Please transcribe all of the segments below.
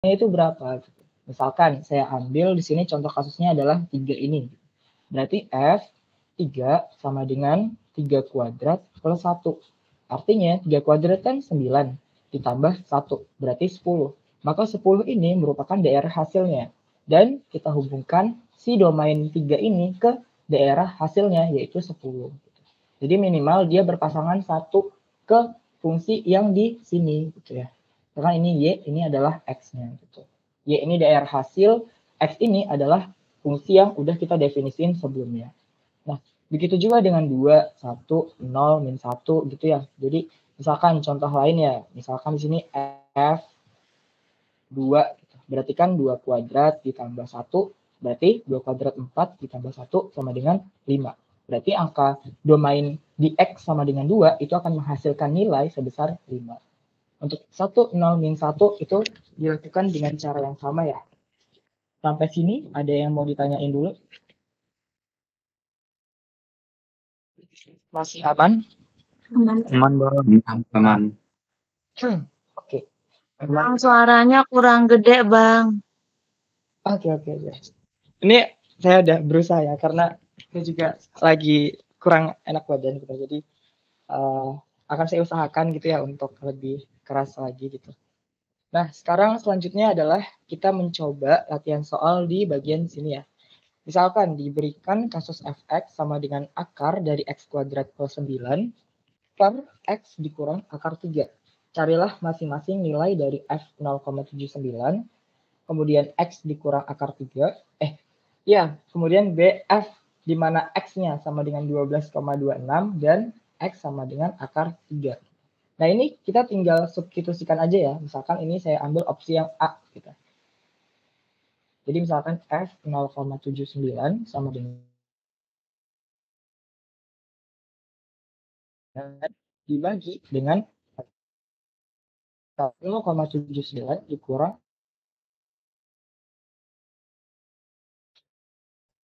itu berapa? Misalkan saya ambil di sini contoh kasusnya adalah 3 ini. Berarti F 3 sama dengan 3 kuadrat plus 1. Artinya 3 kuadrat kan 9 ditambah 1 berarti 10. Maka 10 ini merupakan daerah hasilnya. Dan kita hubungkan si domain 3 ini ke daerah hasilnya yaitu 10. Jadi minimal dia berpasangan satu ke fungsi yang di sini gitu ya. Karena ini Y, ini adalah X-nya gitu. Y ini daerah hasil, X ini adalah fungsi yang udah kita definisiin sebelumnya. Nah, begitu juga dengan 2, 1, 0, min 1 gitu ya. Jadi, misalkan contoh lain ya, misalkan di sini F 2, gitu. Berarti kan 2 kuadrat ditambah 1, berarti 2 kuadrat 4 ditambah 1 sama dengan 5. Berarti angka domain di X sama dengan 2 itu akan menghasilkan nilai sebesar 5. Untuk 1, 0, min 1 itu dilakukan dengan cara yang sama ya. Sampai sini ada yang mau ditanyain dulu? Masih aman? Aman, Bang. Aman. Oke. Bang, suaranya kurang gede, Bang. Oke. Ini saya udah berusaha ya, karena saya juga lagi kurang enak badan gitu. Jadi akan saya usahakan gitu ya untuk lebih keras lagi gitu. Nah, sekarang selanjutnya adalah kita mencoba latihan soal di bagian sini ya. Misalkan diberikan kasus fx sama dengan akar dari x kuadrat plus 9 per x dikurang akar 3. Carilah masing-masing nilai dari f 0,79, kemudian x dikurang akar 3, kemudian bf di mana x-nya sama dengan 12,26 dan x sama dengan akar 3. Nah, ini kita tinggal substitusikan aja ya. Misalkan ini saya ambil opsi yang A gitu. Jadi misalkan f 0,79 sama dengan dibagi dengan 0,79 dikurang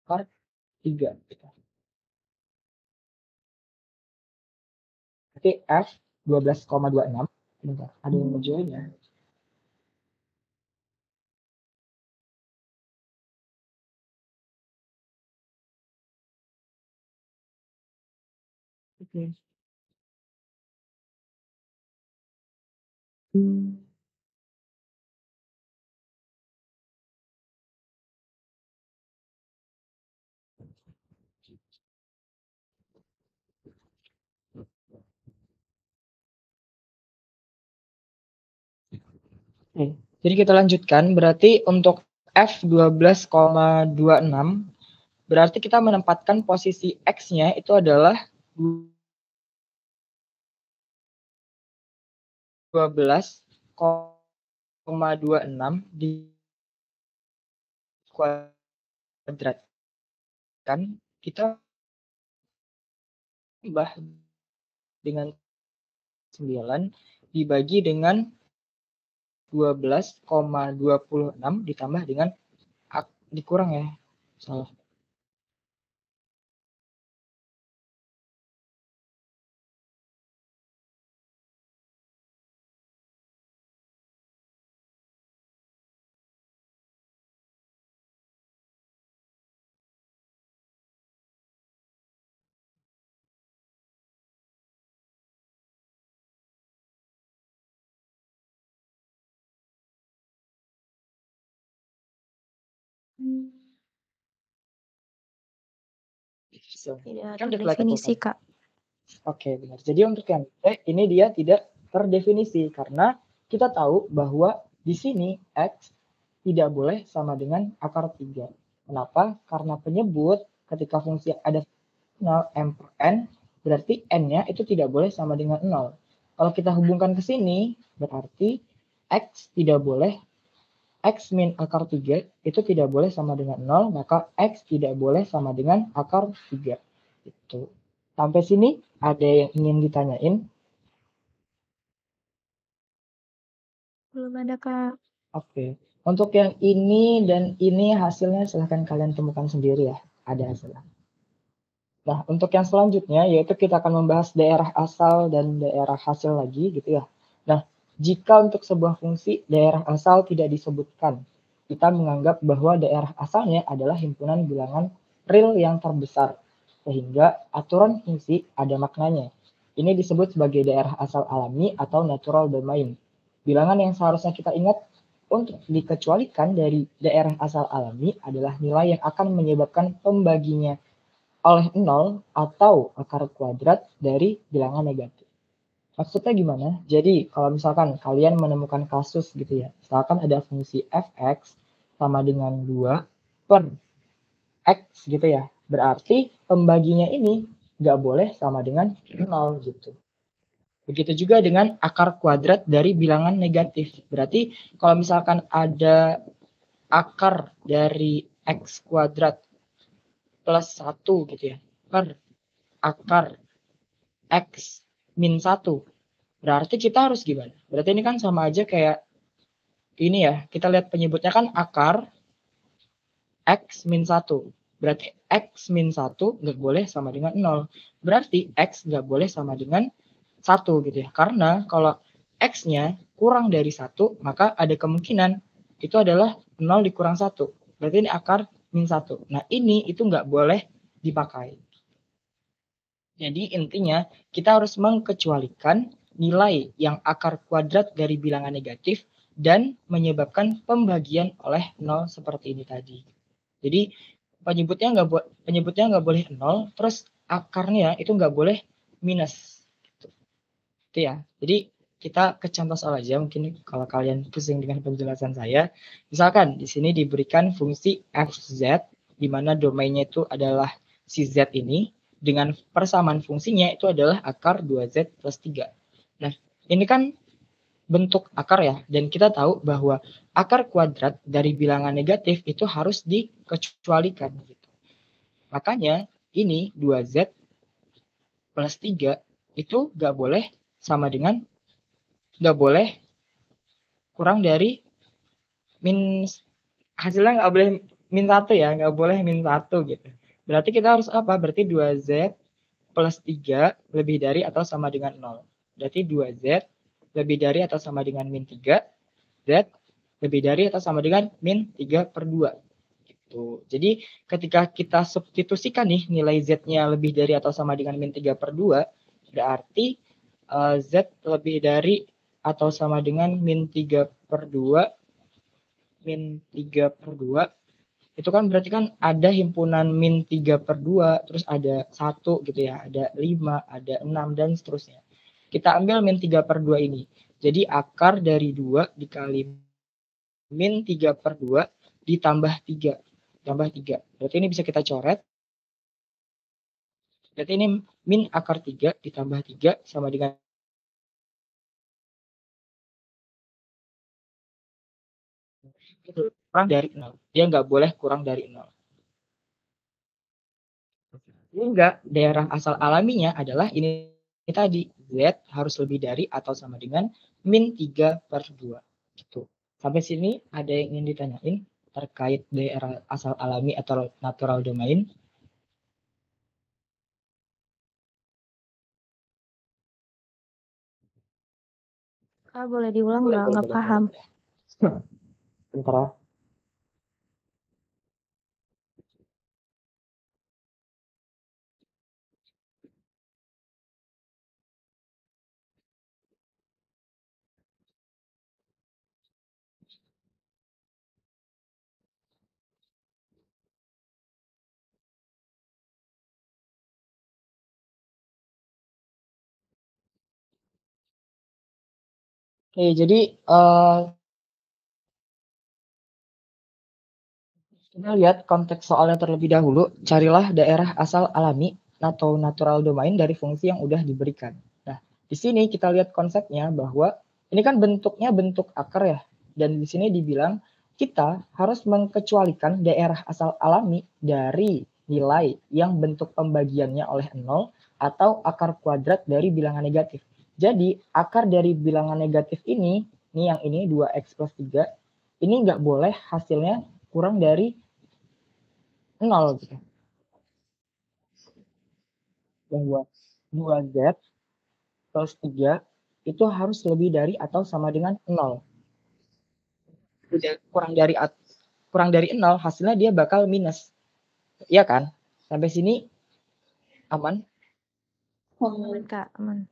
akar 3 gitu. Berarti F 12,26. Bentar, ada yang mau join ya? Oke. Jadi kita lanjutkan, berarti untuk F 12,26 berarti kita menempatkan posisi X-nya itu adalah 12,26 di kuadrat. Kan kita tambah dengan 9 dibagi dengan 12,26 ditambah dengan dikurang ya. Salah. Tidak Kan terdefinisi, Kak. Oke, benar. Jadi untuk yang ini dia tidak terdefinisi karena kita tahu bahwa di sini X tidak boleh sama dengan akar 3. Kenapa? Karena penyebut ketika fungsi ada 0 M per N, berarti N-nya itu tidak boleh sama dengan 0. Kalau kita hubungkan ke sini, berarti X tidak boleh, X min akar 3 itu tidak boleh sama dengan 0, maka X tidak boleh sama dengan akar 3. Itu. Sampai sini ada yang ingin ditanyain? Belum ada, Kak. Oke. Untuk yang ini dan ini hasilnya silahkan kalian temukan sendiri ya. Ada hasilnya. Nah, untuk yang selanjutnya yaitu kita akan membahas daerah asal dan daerah hasil lagi gitu ya. Nah, Jika untuk sebuah fungsi daerah asal tidak disebutkan, kita menganggap bahwa daerah asalnya adalah himpunan bilangan real yang terbesar, sehingga aturan fungsi ada maknanya. Ini disebut sebagai daerah asal alami atau natural domain. Bilangan yang seharusnya kita ingat untuk dikecualikan dari daerah asal alami adalah nilai yang akan menyebabkan pembaginya oleh 0 atau akar kuadrat dari bilangan negatif. Maksudnya gimana? Jadi kalau misalkan kalian menemukan kasus gitu ya, misalkan ada fungsi fx sama dengan 2 per x gitu ya, berarti pembaginya ini nggak boleh sama dengan 0 gitu. Begitu juga dengan akar kuadrat dari bilangan negatif. Berarti kalau misalkan ada akar dari x kuadrat plus 1 gitu ya, per akar x min 1, berarti kita harus gimana? Berarti ini kan sama aja kayak ini ya, kita lihat penyebutnya kan akar x min 1. Berarti x min 1 nggak boleh sama dengan 0. Berarti x nggak boleh sama dengan 1 gitu ya. Karena kalau x-nya kurang dari 1, maka ada kemungkinan itu adalah 0 dikurang 1. Berarti ini akar min 1. Nah ini itu nggak boleh dipakai. Jadi intinya kita harus mengkecualikan nilai yang akar kuadrat dari bilangan negatif dan menyebabkan pembagian oleh 0 seperti ini tadi. Jadi penyebutnya nggak boleh 0, terus akarnya itu nggak boleh minus. Gitu. Itu ya. Jadi kita ke contoh soal aja, mungkin kalau kalian pusing dengan penjelasan saya. Misalkan di sini diberikan fungsi fz, di mana domainnya itu adalah si z ini, dengan persamaan fungsinya itu adalah akar 2z plus 3. Nah, ini kan bentuk akar ya, dan kita tahu bahwa akar kuadrat dari bilangan negatif itu harus dikecualikan. Gitu. Makanya ini 2z plus 3 itu nggak boleh sama dengan, nggak boleh kurang dari min, hasilnya nggak boleh min 1 ya, nggak boleh min 1 gitu. Berarti kita harus apa? Berarti 2z plus 3 lebih dari atau sama dengan 0. Berarti 2z lebih dari atau sama dengan min 3, z lebih dari atau sama dengan min 3 per 2. Gitu. Jadi ketika kita substitusikan nih nilai z-nya lebih dari atau sama dengan min 3 per 2, berarti z lebih dari atau sama dengan min 3 per 2, min 3 per 2, itu kan berarti kan ada himpunan min 3 per 2, terus ada 1 gitu ya, ada 5, ada 6, dan seterusnya. Kita ambil min 3 per 2 ini. Jadi akar dari 2 dikali min 3 per 2 ditambah 3. Tambah 3. Berarti ini bisa kita coret. Berarti ini min akar 3 ditambah 3 sama dengan kurang dari 0. Dia nggak boleh kurang dari 0. Sehingga daerah asal alaminya adalah ini tadi, Z harus lebih dari atau sama dengan min 3 per 2. Gitu. Sampai sini ada yang ingin ditanyain terkait daerah asal alami atau natural domain? Kak, boleh diulang Boleh, nggak? boleh, Nggak boleh, paham. boleh. Bentar ya. Oke, jadi kita lihat konteks soalnya terlebih dahulu. Carilah daerah asal alami atau natural domain dari fungsi yang udah diberikan. Nah, di sini kita lihat konsepnya bahwa ini kan bentuknya bentuk akar ya. Dan di sini dibilang kita harus mengkecualikan daerah asal alami dari nilai yang bentuk pembagiannya oleh 0 atau akar kuadrat dari bilangan negatif. Jadi akar dari bilangan negatif ini yang ini 2x plus 3, ini nggak boleh hasilnya kurang dari 0 gitu. Bahwa 2z plus 3 itu harus lebih dari atau sama dengan 0. Kurang dari 0, hasilnya dia bakal minus. Iya kan? Sampai sini aman? Aman, Kak, aman.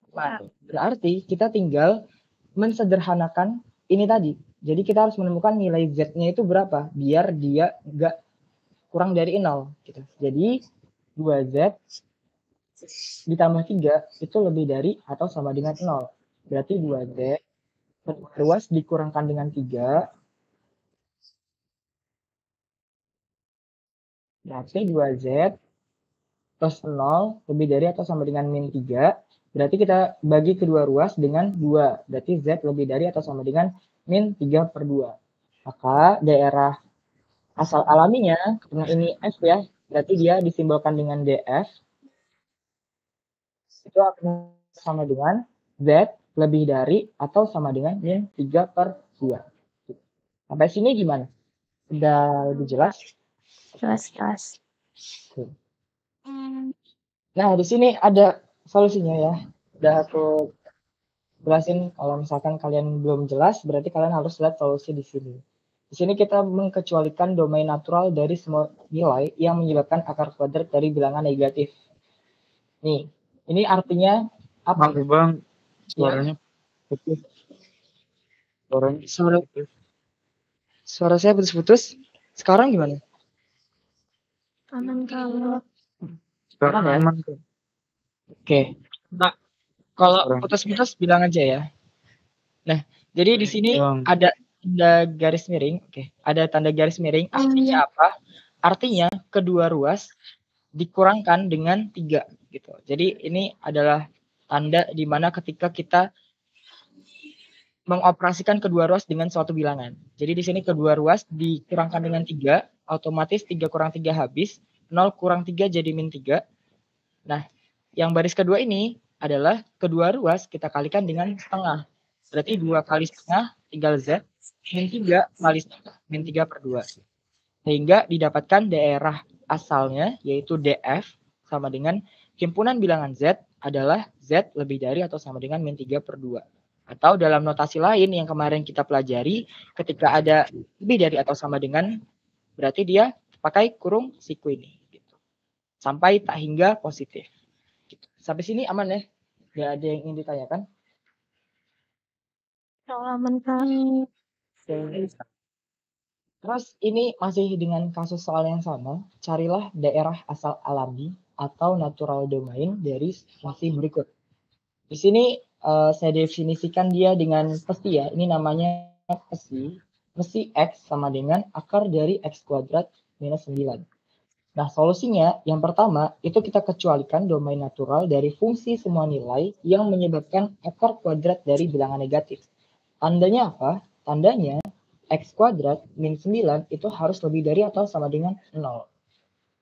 Berarti kita tinggal mensederhanakan ini tadi. Jadi kita harus menemukan nilai Z-nya itu berapa biar dia nggak kurang dari 0 gitu. Jadi 2Z ditambah 3 itu lebih dari atau sama dengan 0. Berarti 2Z luas dikurangkan dengan 3. Berarti 2Z plus 0 lebih dari atau sama dengan min 3. Berarti kita bagi kedua ruas dengan 2. Berarti Z lebih dari atau sama dengan min 3/2. Maka daerah asal alaminya, karena ini F ya, berarti dia disimbolkan dengan DF. Itu akan sama dengan Z lebih dari atau sama dengan min 3/2. Sampai sini gimana? Udah lebih jelas? Jelas. Nah, di sini ada solusinya ya. Udah aku jelasin. Kalau misalkan kalian belum jelas, berarti kalian harus lihat solusi di sini. Di sini kita mengkecualikan domain natural dari semua nilai yang menyebabkan akar kuadrat dari bilangan negatif. Nih, ini artinya apa? Maaf Bang, suaranya putus. Suara saya putus-putus. Sekarang gimana? Aman, Kak. Sekarang ya? aman. Oke. Nah, kalau putus-putus bilang aja ya. Nah, jadi di sini ada tanda garis miring. Oke, ada tanda garis miring. Artinya apa? Artinya kedua ruas dikurangkan dengan 3 gitu. Jadi ini adalah tanda di mana ketika kita mengoperasikan kedua ruas dengan suatu bilangan. Jadi di sini kedua ruas dikurangkan dengan 3, otomatis 3 kurang 3 habis, 0 kurang 3 jadi min 3. Nah, yang baris kedua ini adalah kedua ruas kita kalikan dengan setengah. Berarti 2 kali setengah tinggal Z, min 3 kali setengah, min 3/2. Sehingga didapatkan daerah asalnya yaitu DF sama dengan himpunan bilangan Z adalah Z lebih dari atau sama dengan min 3/2. Atau dalam notasi lain yang kemarin kita pelajari, ketika ada lebih dari atau sama dengan, berarti dia pakai kurung siku ini. Gitu. Sampai tak hingga positif. Gitu. Sampai sini aman ya? Gak ada yang ingin ditanyakan? Aman, Kak. Terus ini masih dengan kasus soal yang sama, carilah daerah asal alami atau natural domain dari fungsi berikut. Di sini saya definisikan dia dengan pesi ya, ini namanya pesi. Pesi X sama dengan akar dari X kuadrat minus 9. Nah, solusinya yang pertama itu kita kecualikan domain natural dari fungsi semua nilai yang menyebabkan akar kuadrat dari bilangan negatif. Tandanya apa? Tandanya X kuadrat min 9 itu harus lebih dari atau sama dengan 0.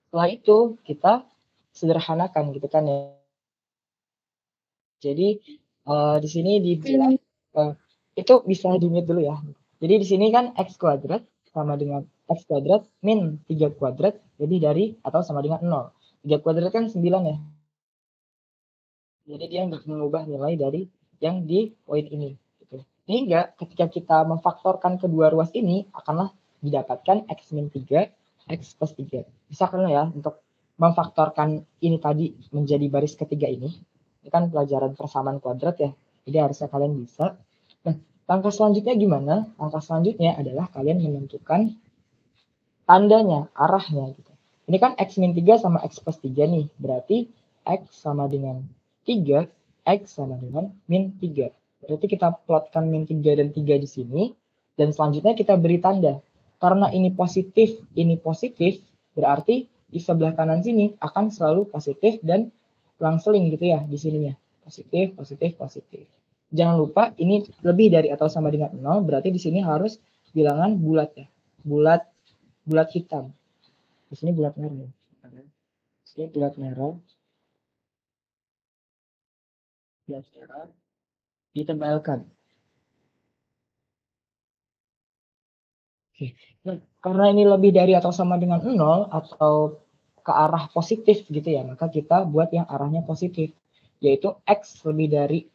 Setelah itu kita sederhanakan gitu kan ya. Jadi di sini dibilang itu bisa di-mute dulu ya. Jadi di sini kan X kuadrat sama dengan X kuadrat min 3 kuadrat lebih dari atau sama dengan 0. 3 kuadrat kan 9 ya. Jadi dia nggak mengubah nilai dari yang di poin ini. Gitu. Sehingga ketika kita memfaktorkan kedua ruas ini akanlah didapatkan X min 3, X plus 3. Bisa kan ya untuk memfaktorkan ini tadi menjadi baris ketiga ini. Ini kan pelajaran persamaan kuadrat ya. Jadi harusnya kalian bisa. Nah, langkah selanjutnya gimana? Langkah selanjutnya adalah kalian menentukan tandanya, arahnya gitu. Ini kan X min 3 sama X plus 3 nih. Berarti X sama dengan 3, X sama dengan min 3. Berarti kita plotkan min 3 dan 3 di sini. Dan selanjutnya kita beri tanda. Karena ini positif, berarti di sebelah kanan sini akan selalu positif dan seling gitu ya di sininya. Positif, positif, positif. Jangan lupa ini lebih dari atau sama dengan 0, berarti di sini harus bilangan bulat ya. Bulat hitam. Di sini bulat merah. Di sini bulat merah. Bulat merah. Ditebalkan. Oke. Nah, karena ini lebih dari atau sama dengan 0 atau ke arah positif gitu ya, maka kita buat yang arahnya positif, yaitu X lebih dari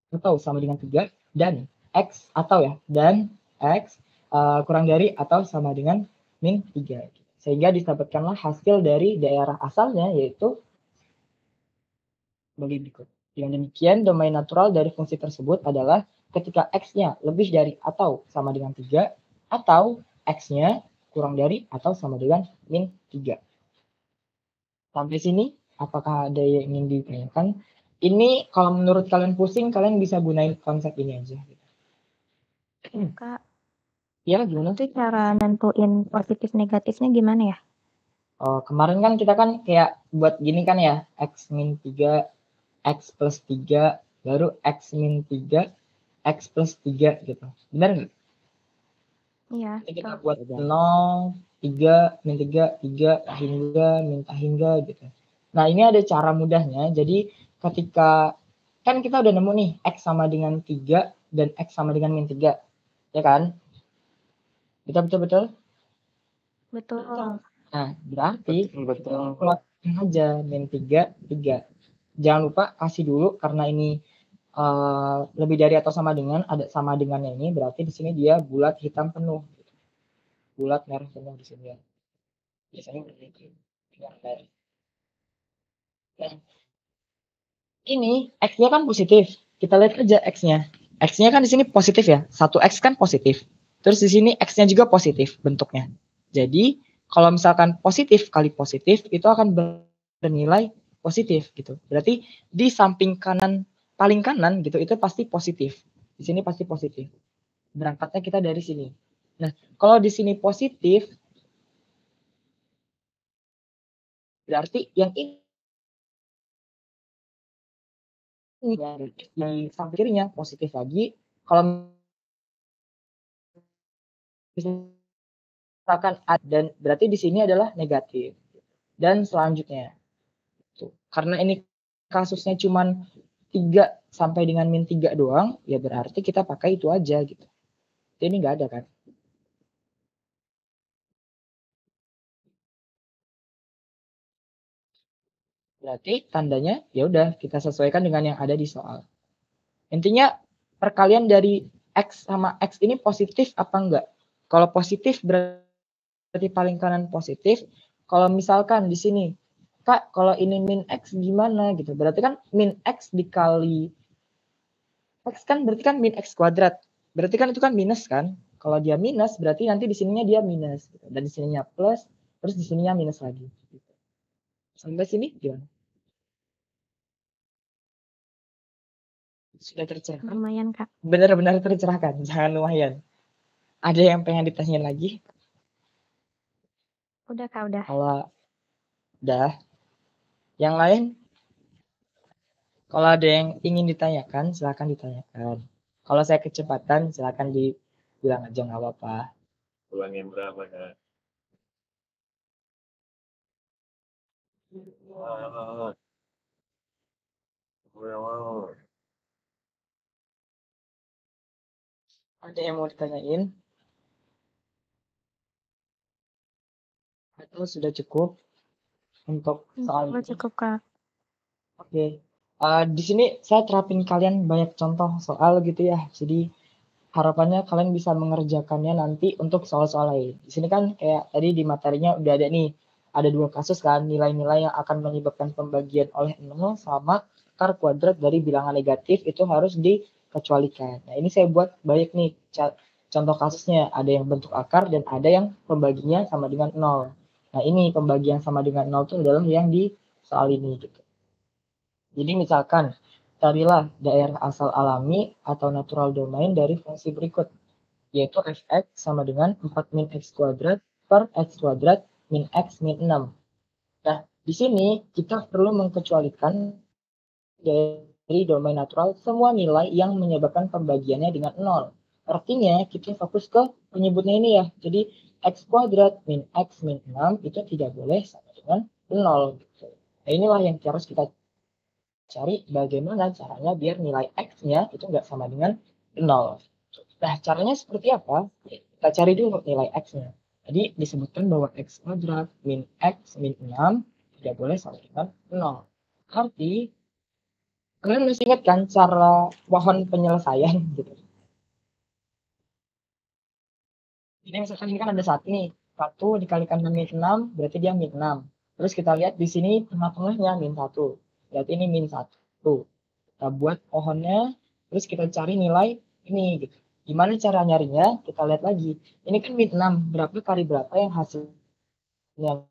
atau sama dengan 3 dan X atau ya, dan X kurang dari atau sama dengan min 3. Sehingga didapatkanlah hasil dari daerah asalnya yaitu bagi berikut. Dengan demikian, domain natural dari fungsi tersebut adalah ketika X-nya lebih dari atau sama dengan 3 atau X-nya kurang dari atau sama dengan min 3. Sampai sini, apakah ada yang ingin ditanyakan? Ini kalau menurut kalian pusing, kalian bisa gunain konsep ini aja. Kak, Ya, gimana? itu cara nentuin positif negatifnya gimana ya? Kemarin kan kita kan kayak buat gini kan ya, X min 3, X plus 3, baru X min 3, X plus 3 gitu. Benar nggak? Iya. Ini kita buat 0, 3, min 3, 3, hingga gitu. Nah, ini ada cara mudahnya. Jadi ketika kan kita udah nemu nih X sama dengan 3 dan X sama dengan min 3. Ya kan? Betul-betul? Betul. Nah, berarti Betul. plotting aja min 3, 3. Jangan lupa kasih dulu karena ini lebih dari atau sama dengan, ada sama dengannya ini, berarti di sini dia bulat hitam penuh. Bulat merah penuh di sini ya. Biasanya begitu. Nah, ini X-nya kan positif. Kita lihat aja X-nya. X-nya kan di sini positif ya. 1X kan positif. Terus di sini X-nya juga positif bentuknya. Jadi, kalau misalkan positif kali positif, itu akan bernilai positif gitu. Berarti di samping kanan, paling kanan gitu, itu pasti positif. Di sini pasti positif. Berangkatnya kita dari sini. Nah, kalau di sini positif, berarti yang ini di samping kirinya positif lagi. Kalau misalkan dan berarti di sini adalah negatif. Dan selanjutnya tuh, karena ini kasusnya cuman 3 sampai dengan min 3 doang, ya berarti kita pakai itu aja gitu. Ini nggak ada kan? Berarti tandanya ya udah kita sesuaikan dengan yang ada di soal. Intinya perkalian dari X sama X ini positif apa enggak? Kalau positif berarti paling kanan positif. Kalau misalkan di sini, Kak, kalau ini min X gimana gitu? Berarti kan min X dikali X kan berarti kan min X kuadrat. Berarti kan itu kan minus kan? Kalau dia minus berarti nanti di sininya dia minus. Gitu. Dan di sininya plus, terus di sininya minus lagi. Gitu. Sampai sini gimana? Sudah tercerahkan? Lumayan, Kak. Benar-benar tercerahkan, jangan lumayan. Ada yang pengen ditanya lagi? Udah, Kak, udah. Kalau udah, yang lain? Kalau ada yang ingin ditanyakan, silakan ditanyakan. Kalau saya kecepatan, silakan dibilang aja nggak apa-apa. Ulangin berapa ya? Ada yang mau ditanyain? Atau sudah cukup untuk soal Udah ini? cukup, Kak. Oke. Di sini saya terapin kalian banyak contoh soal gitu ya. Jadi harapannya kalian bisa mengerjakannya nanti untuk soal-soal lain. Di sini kan kayak tadi di materinya udah ada nih, ada 2 kasus kan, nilai-nilai yang akan menyebabkan pembagian oleh 0 sama akar kuadrat dari bilangan negatif itu harus dikecualikan. Nah, ini saya buat banyak nih contoh kasusnya, ada yang bentuk akar dan ada yang pembaginya sama dengan 0. Nah, ini pembagian sama dengan 0 itu adalah yang di soal ini gitu. Jadi misalkan carilah daerah asal alami atau natural domain dari fungsi berikut, yaitu fx sama dengan 4 min x kuadrat per x kuadrat min x min 6. Nah, di sini kita perlu mengkecualikan dari domain natural semua nilai yang menyebabkan pembagiannya dengan 0. Artinya kita fokus ke penyebutnya ini ya. Jadi x kuadrat min x min 6 itu tidak boleh sama dengan 0. Nah, inilah yang harus kita cari bagaimana caranya biar nilai X-nya itu nggak sama dengan 0. Nah, caranya seperti apa? Kita cari dulu nilai X-nya. Jadi disebutkan bahwa X kuadrat min X min 6 tidak boleh sama dengan 0. Arti Kalian masih ingat kan cara pohon penyelesaian gitu? Jadi misalkan ini kan ada satu nih, 1 dikalikan min 6 berarti dia min 6. Terus kita lihat di sini tengah-tengahnya min 1. Berarti ini min 1. Kita buat pohonnya, terus kita cari nilai ini gitu. Gimana cara nyarinya? Kita lihat lagi. Ini kan min 6, berapa kali berapa yang hasilnya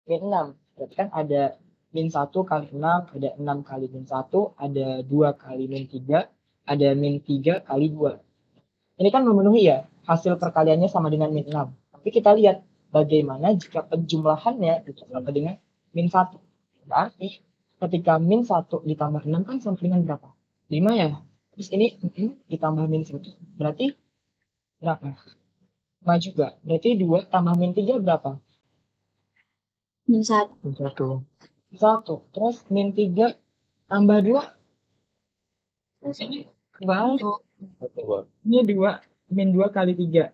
min 6. Berarti kan ada min 1 kali 6, ada 6 kali min 1, ada 2 kali min 3, ada min 3 kali 2. Ini kan memenuhi ya, hasil perkaliannya sama dengan min 6. Tapi kita lihat bagaimana jika penjumlahannya itu sama dengan min 1. Berarti ketika min 1 ditambah 6 kan sama dengan berapa? 5 ya. Terus ini ditambah min 1. Berarti berapa? 5 juga. Berarti 2 tambah min 3 berapa? Min 1. Min 1. 1. Terus min 3 tambah 2. Ini kebalik. Ini 2. Min 2 kali 3.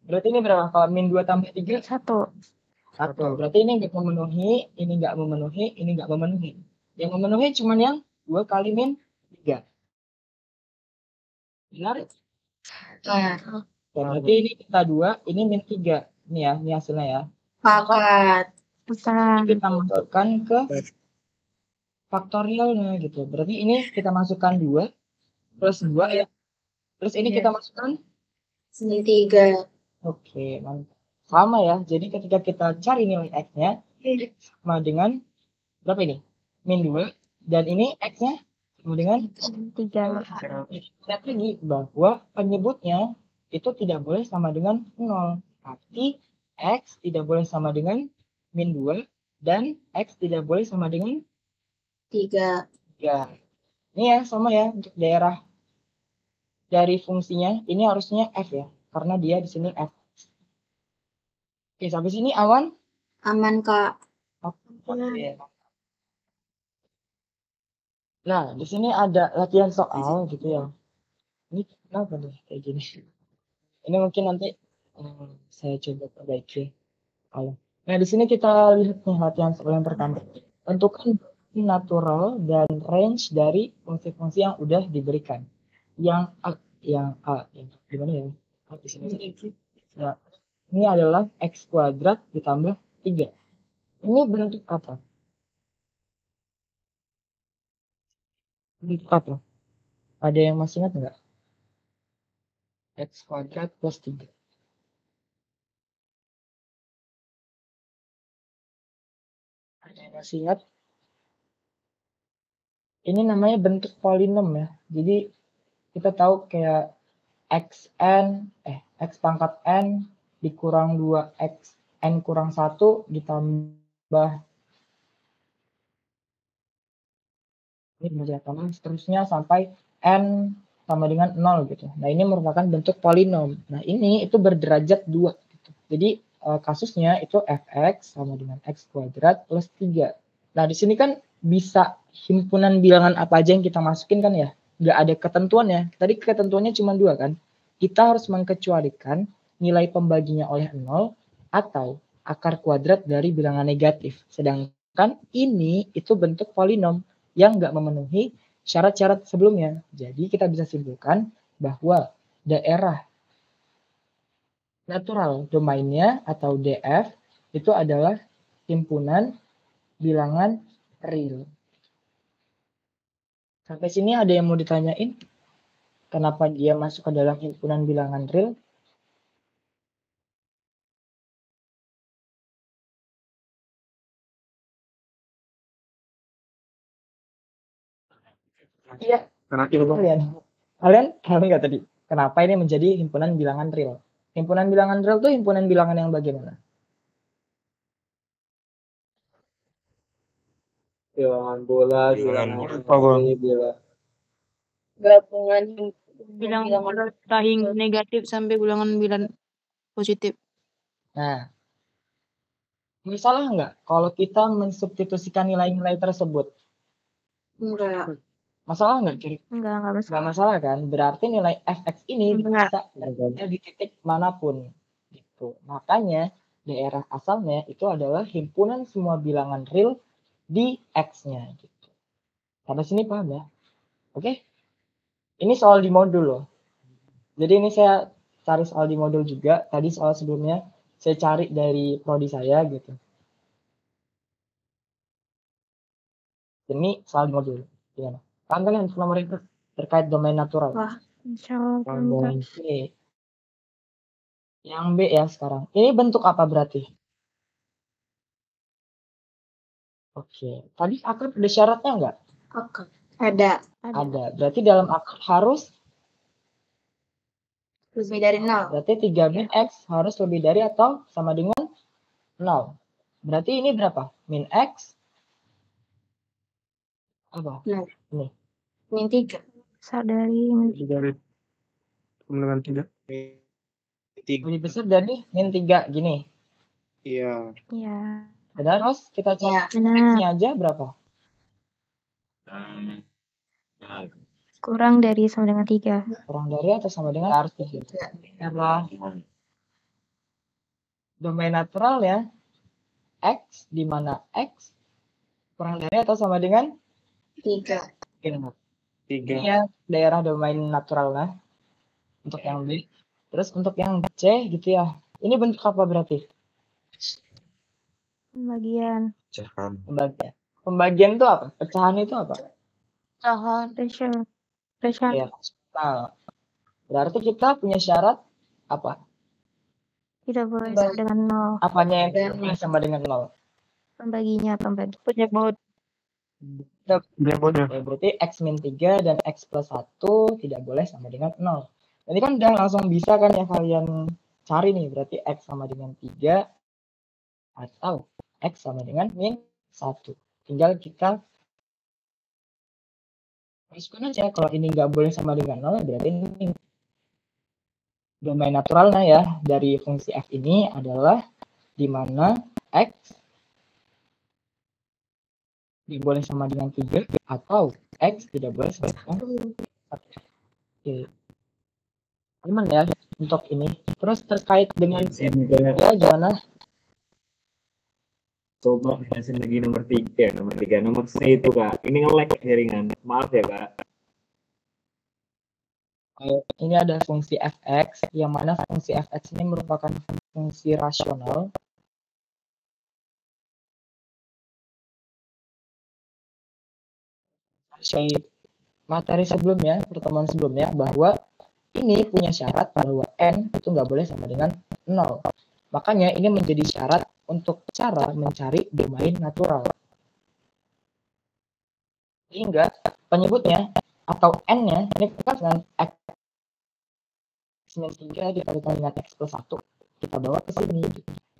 Berarti ini berapa? Kalau min 2 tambah 3? 1. 1. Berarti ini nggak memenuhi, ini nggak memenuhi, ini nggak memenuhi. Yang memenuhi cuma yang 2 kali min 3. Benar? Berarti ini kita 2, ini min 3. Ini ya, ini hasilnya ya. Sepakat. Kita masukkan ke faktorialnya gitu. Berarti ini kita masukkan 2 plus 2 ya. Terus ini kita masukkan Min 3. Oke, mantap. Sama ya. Jadi ketika kita cari nilai X-nya sama dengan berapa ini? Min 2. Dan ini X-nya sama dengan 3. Lihat lagi bahwa penyebutnya itu tidak boleh sama dengan 0. Tapi X tidak boleh sama dengan min 2 dan X tidak boleh sama dengan 3. 3. Ini ya sama ya untuk daerah dari fungsinya ini harusnya F ya. Karena dia di sini F. Oke, sampai sini aman? Aman, Kak. Oke. Nah, di sini ada latihan soal gitu ya. Ini kenapa nih kayak gini? Ini mungkin nanti saya coba perbaiki. Nah, di sini kita lihat nih latihan soal yang pertama. Tentukan natural dan range dari fungsi-fungsi yang udah diberikan. Yang A, yang gimana ya? Di sini. Ya, ini adalah x kuadrat ditambah 3. Ini bentuk apa? Bentuk apa? Ada yang masih ingat nggak? X kuadrat plus 3. Ada yang masih ingat? Ini namanya bentuk polinom ya. Jadi kita tahu kayak x pangkat n dikurang 2x n kurang 1 ditambah ini seterusnya sampai n sama dengan 0 gitu. Nah, ini merupakan bentuk polinom. Nah, ini itu berderajat 2 gitu. Jadi kasusnya itu fx sama dengan x kuadrat plus 3. Nah, di sini kan bisa himpunan bilangan apa aja yang kita masukin kan ya. Nggak ada ketentuannya. Tadi ketentuannya cuma 2 kan. Kita harus mengkecualikan nilai pembaginya oleh 0 atau akar kuadrat dari bilangan negatif. Sedangkan ini itu bentuk polinom yang nggak memenuhi syarat-syarat sebelumnya. Jadi kita bisa simpulkan bahwa daerah natural domainnya atau DF itu adalah himpunan bilangan real. Sampai sini ada yang mau ditanyain? Kenapa dia masuk ke dalam himpunan bilangan real? Iya. Kalian nggak tadi? Kenapa ini menjadi himpunan bilangan real? Himpunan bilangan real itu himpunan bilangan yang bagaimana? Bilangan bola, Bilangan bilangan bola. bilangan Gabungan bilangan rahing negatif sampai bilangan positif. Nah, masalah nggak kalau kita mensubstitusikan nilai-nilai tersebut? Enggak. Masalah nggak, Kiri? Enggak masalah. Nggak masalah kan? Berarti nilai fx ini Enggak. bisa terjadi di titik manapun. Gitu. Makanya daerah asalnya itu adalah himpunan semua bilangan real di x-nya. Gitu. Sampai sini paham ya? Oke? Ini soal di modul loh. Jadi ini saya cari soal di modul juga. Tadi soal sebelumnya saya cari dari prodi saya gitu. Ini soal di modul. Gimana? Paham kalian nomor itu terkait domain natural? Wah, insya Allah paham, Kak. Oke. Yang B ya sekarang. Ini bentuk apa berarti? Oke. Tadi akar ada syaratnya nggak? Oke. Ada. Ada. Berarti dalam akar harus Lebih dari 0. berarti 3 min X harus lebih dari atau sama dengan 0. Berarti ini berapa? Min X apa? Nah, Ini. min 3. Sadari Lebih dari dengan 3. Lebih besar dari min 3 gini. Iya. Ya. Padahal terus kita cari Ya, X-nya aja berapa? kurang dari sama dengan 3. Kurang dari atau sama dengan harus 3. Karena domain natural ya. X di mana X kurang dari atau sama dengan 3. 3. Ya, daerah domain natural lah. Untuk yang B. Terus untuk yang C gitu ya. Ini bentuk apa berarti? Pembagian. Pembagian. Pembagian itu apa? Pecahan itu apa? Ratio. Ya. Nah, berarti kita punya syarat apa? Tidak boleh sama dengan 0. Apanya yang tidak boleh sama dengan 0? Pembaginya, pembagi. Penyebut. Ya, berarti X min 3 dan X plus 1 tidak boleh sama dengan 0. Ini kan udah langsung bisa kan ya kalian cari nih. Berarti X sama dengan 3 atau X sama dengan min 1. Tinggal kita masukkan aja. Kalau ini nggak boleh sama dengan 0, berarti ini domain naturalnya ya dari fungsi F ini adalah di mana X tidak boleh sama dengan 3 atau X tidak boleh sama dengan 1. Oke. Gimana ya untuk ini? Terus terkait dengan ya gimana? Coba jelasin lagi nomor 3. Nomor C itu Kak. Ini nge-lag jaringan. Maaf ya Kak. Ini ada fungsi fx, yang mana fungsi fx ini merupakan fungsi rasional. Saya materi sebelumnya, pertemuan sebelumnya, bahwa ini punya syarat bahwa n itu nggak boleh sama dengan 0. Makanya ini menjadi syarat untuk cara mencari domain natural. Sehingga penyebutnya atau n-nya ini kita dengan x min 3 dikalikan dengan x plus 1 kita bawa ke sini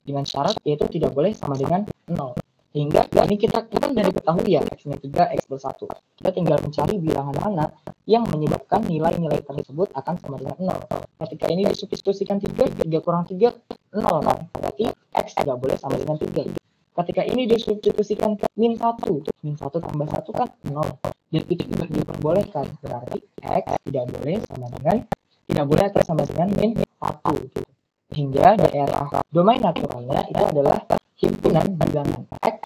dengan syarat yaitu tidak boleh sama dengan 0. Sehingga ini kita kan dari ketahui ya x min 3 x plus 1. Kita tinggal mencari bilangan mana yang menyebabkan nilai-nilai tersebut akan sama dengan 0. Ketika ini disubstitusikan 3 kurang 3 0 kan? Berarti x tidak boleh sama dengan 3. Ketika ini disubstitusikan ke min 1 tambah 1 kan 0. Dan itu juga diperbolehkan. Berarti x tidak boleh atau sama dengan min 1 gitu. Hingga daerah domain naturalnya itu adalah himpunan bilangan x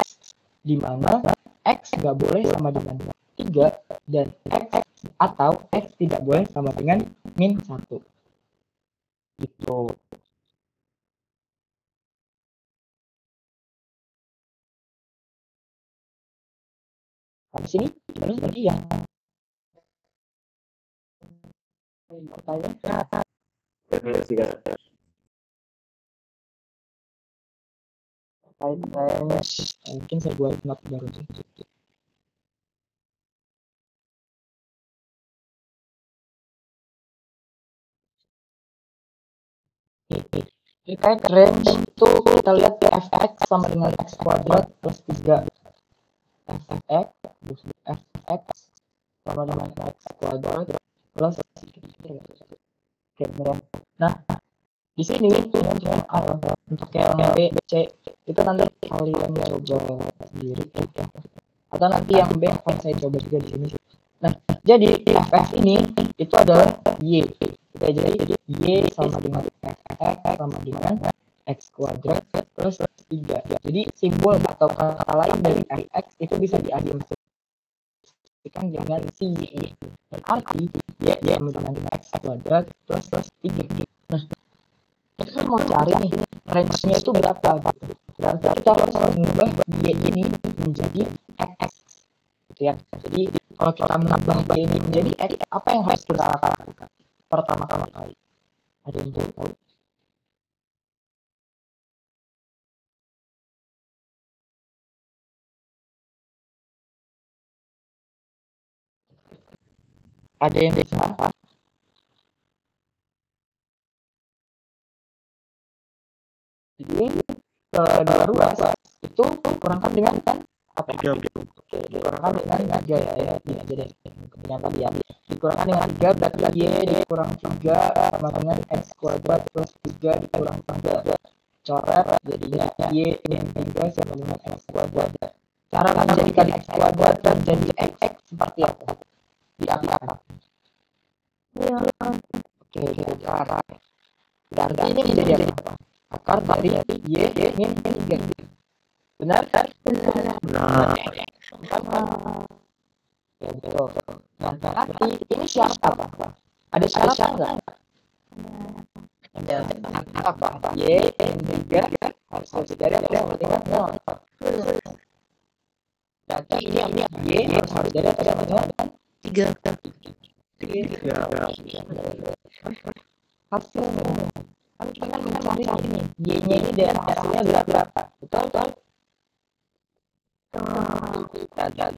di mana x nggak boleh sama dengan 3 dan x atau x tidak boleh sama dengan min 1 gitu. Habis ini terus tadi yang pertanyaan mungkin saya buat not baru. Terkait range itu kita lihat fx sama dengan x kuadrat plus 3 fx sama dengan x kuadrat plus 3. Nah, di sini untuk yang B, C itu nanti kalian coba sendiri atau nanti yang B akan saya coba juga di sini. Nah, jadi fx ini itu adalah y. Kita jadi y sama dengan fx sama dengan x kuadrat plus 3. Jadi simbol atau kata lain dari fx itu bisa diasumsikan dikalikan dengan si Y. Berarti Y sama dengan X kuadrat plus 3. Nah, kita kan mau cari nih, range-nya itu berapa gitu. Berarti kita harus mengubah Y ini menjadi X. Gitu ya. Jadi, kalau kita menambah Y ini menjadi X, apa yang harus kita lakukan? Pertama kali. Ada yang tahu? Ada yang bisa? Jadi dua ruas itu kurangkan dengan apa? Oke, dikurangkan dengan 3 ya. Ini aja deh. Kemudian tadi ya. Dikurangkan dengan 3 berarti Y dikurang 3 sama dengan X kuadrat plus 3 dikurang 3. Coret jadinya Y min 3 sama dengan X kuadrat. Cara menjadikan X kuadrat menjadi X seperti apa? Diangkat. Iya. Oke, cara. Berarti ini menjadi apa? Akar dari Y min 3. Benar kan? Benar. Ya, betul. Nah, berarti ini syarat apa? Ada syarat enggak? Ada apa? Y min 3 harus lebih dari atau sama dengan 0. Berarti ini Y harus dari atau sama dengan 3. hasilnya. Kan kita kan mencari ini. Y-nya ini dari hasilnya berapa? Betul? Dari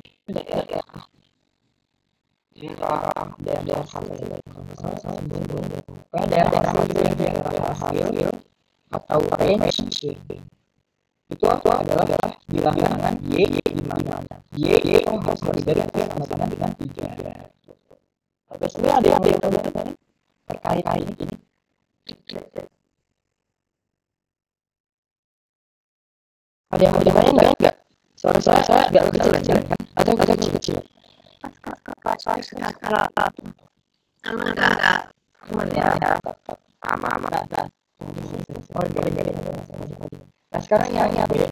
hasil atau range itu adalah bilangan Y di mana Y harus lebih dari atau sama dengan 3. Terus ini ada yang terkait ini. Ada yang mau ditanyain enggak? Suara saya agak kecil kan? Atau kecil? Sama. Oh, gede. Nah, sekarang yang beda.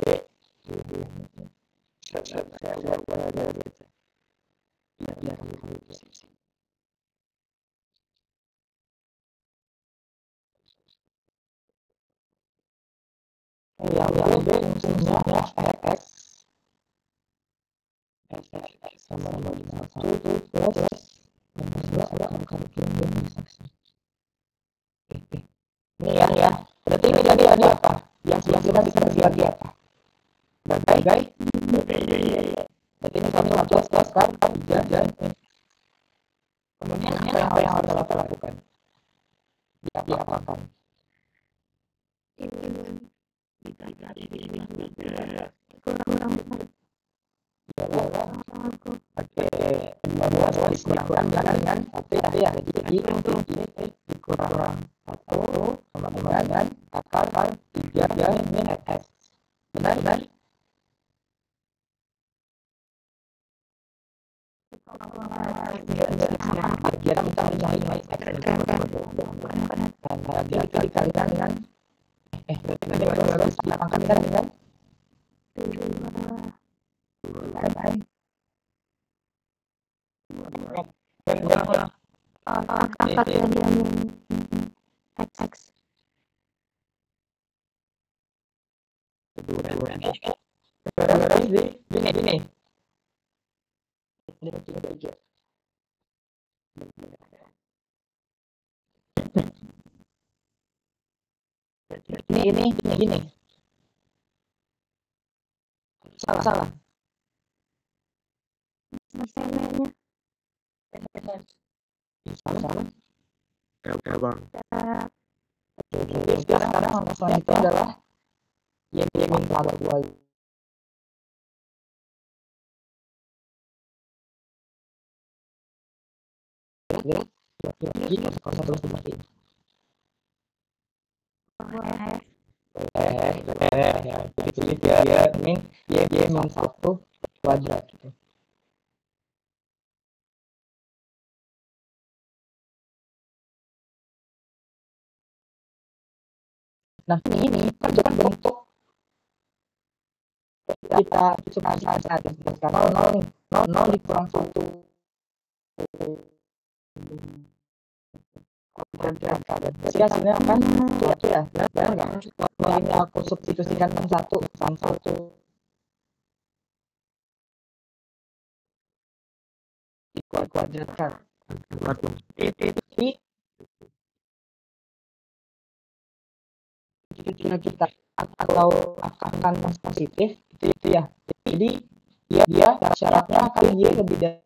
Yang beda fungsinya X sama dengan 1 plus ada angka ini ya. Berarti ini tadi apa? Yang kita bisa lagi apa? Bagai. Berarti ini satu plus kan 3. Kemudian apa yang harus kita lakukan? Diapakan? Oke, 12 dikurangkan dengan 1 ya. Jadi untuk ini dikurang 1 sama dengan akar 3 min X. Benar? Kira kita mencari nilai X. Jadi dikalikan dengan dipangkatkan dengan X. Gini. Ini gini. Salah. Salah. Ya, Bang. Jadi sekarang langkah selanjutnya adalah Y min 4. Jadi kalau terus seperti ini. Jadi dia min Y min 1 kuadrat gitu. Nah, ini kan bentuk kita supaya saat sekarang 0 nih. 0 dikurang 1 Berarti hasilnya akan satu ya, benar nggak? Kalau ini aku substitusikan dengan satu, kuadratkan. Jadi ketika kita atau akan positif itu ya. Jadi dia syaratnya akan Y lebih dari